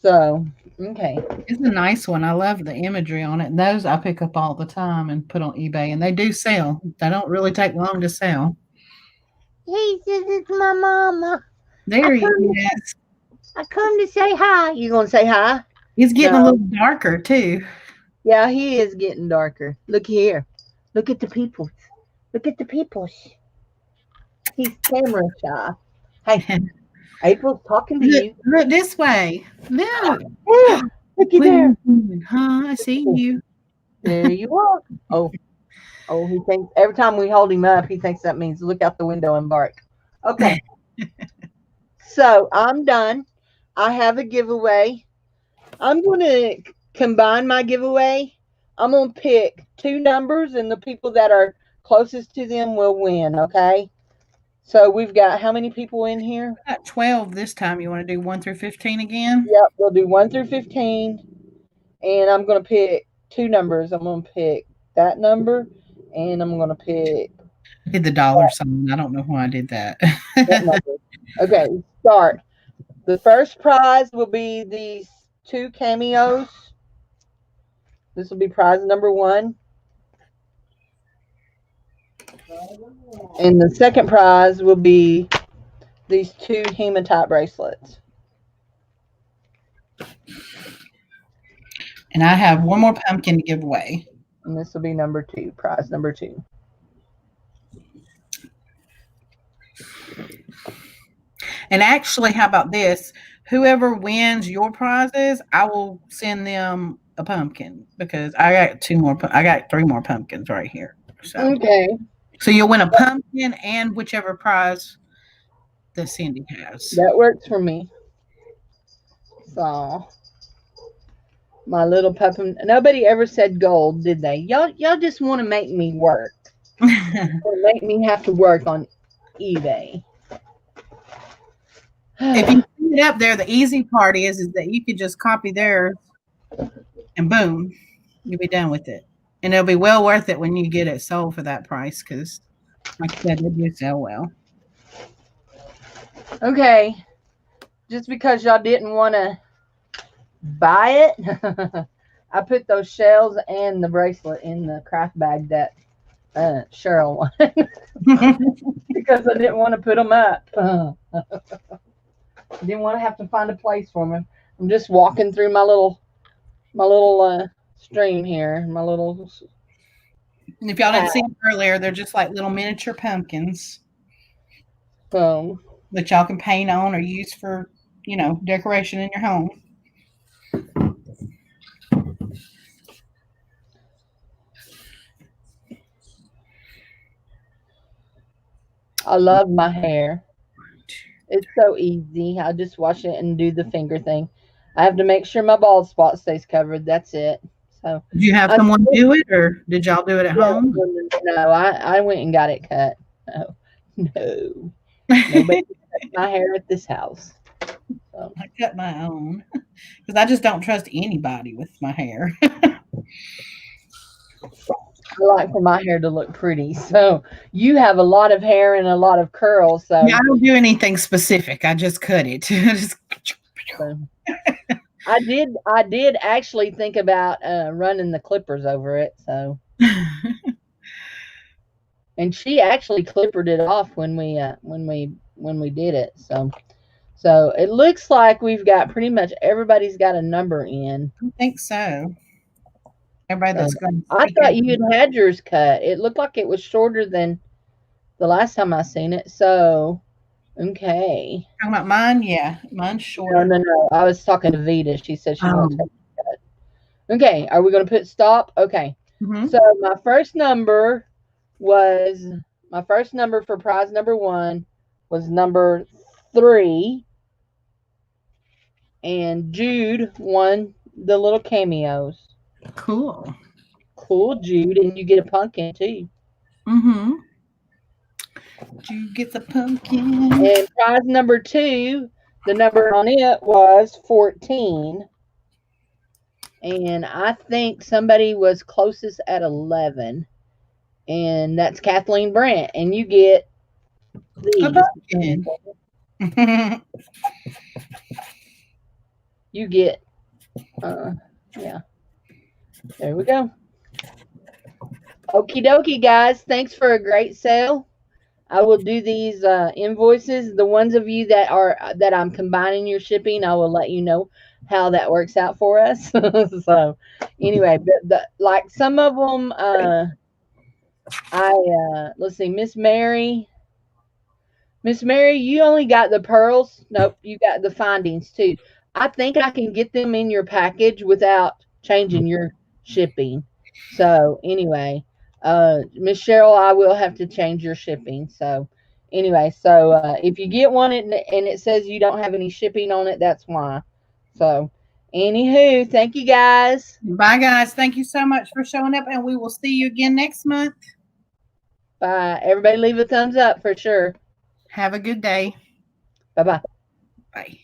So, okay. It's a nice one. I love the imagery on it. And those I pick up all the time and put on eBay, and they do sell. They don't really take long to sell. He says it's my mama. There he is. I come to say hi. You gonna say hi? He's getting a little darker too. Yeah, he is getting darker. Look here. Look at the people. Look at the people. He's camera shy. Hey, April's talking to you. Look this way. Look. Yeah, look at there. Huh? I see you. There you are. Oh, he thinks every time we hold him up, he thinks that means look out the window and bark. Okay. So I'm done. I have a giveaway. I'm going to combine my giveaway. I'm going to pick 2 numbers, and the people that are closest to them will win, okay? So we've got how many people in here? Got 12 this time. You want to do 1 through 15 again? Yep, we'll do 1 through 15. And I'm going to pick 2 numbers. I'm going to pick that number, and I'm going to pick... I did the dollar sign. I don't know why I did that. Okay, start. The first prize will be these 2 cameos. This will be prize number 1. And the second prize will be these 2 hematite bracelets. And I have 1 more pumpkin to give away. And this will be number 2, prize number 2. And actually, how about this? Whoever wins your prizes, I will send them a pumpkin because I got 3 more pumpkins right here. So. Okay. So you'll win a pumpkin and whichever prize that Cindy has. That works for me. So my little pumpkin. Nobody ever said gold, did they? Y'all just want to make me work. Make me have to work on eBay. If you see it up there, the easy part is that you could just copy theirs and boom, you'll be done with it. And it'll be well worth it when you get it sold for that price because, like I said, they do sell well. Okay. Just because y'all didn't want to buy it, I put those shells and the bracelet in the craft bag that Cheryl wanted because I didn't want to put them up. I didn't want to have to find a place for them. I'm just walking through my little stream here. My little. And if y'all didn't see them earlier, they're just like little miniature pumpkins. So that y'all can paint on or use for, decoration in your home. I love my hair. It's so easy. I just wash it and do the finger thing. I have to make sure my bald spot stays covered. That's it. So did you have someone do it, or did y'all do it at home? No, I went and got it cut. No. Nobody cut my hair at this house. So. I cut my own because I just don't trust anybody with my hair. I like for my hair to look pretty. So you have a lot of hair and a lot of curls. So yeah, I don't do anything specific. I just cut it. So, I did actually think about running the clippers over it. So And she actually clippered it off when we did it. So it looks like we've got pretty much everybody's got a number in. I think so. Everybody that's going to I thought you had yours cut. It looked like it was shorter than the last time I seen it. So, okay. Talking about mine? Yeah, mine's shorter. No. I was talking to Vita. She said she wants to cut. Okay. Are we going to put stop? Okay. Mm-hmm. So my first number for prize number 1 was number 3. And Jude won the little cameos. Cool. Cool, Jude. And you get a pumpkin too. Mm-hmm. Jude gets a pumpkin. And prize number 2, the number on it was 14. And I think somebody was closest at 11. And that's Kathleen Brandt. And you get these. A pumpkin. You get, yeah. There we go. Okie dokie, guys. Thanks for a great sale. I will do these invoices. The ones of you that I'm combining your shipping, I will let you know how that works out for us. So anyway, but like some of them, let's see, Miss Mary, you only got the pearls. Nope, you got the findings too. I think I can get them in your package without changing your shipping. So anyway, Miss Cheryl, I will have to change your shipping. So anyway, if you get one and it says you don't have any shipping on it, that's why. So anywho, thank you guys. Bye guys. Thank you so much for showing up, and we will see you again next month. Bye. Everybody leave a thumbs up for sure. Have a good day. Bye-bye. Bye.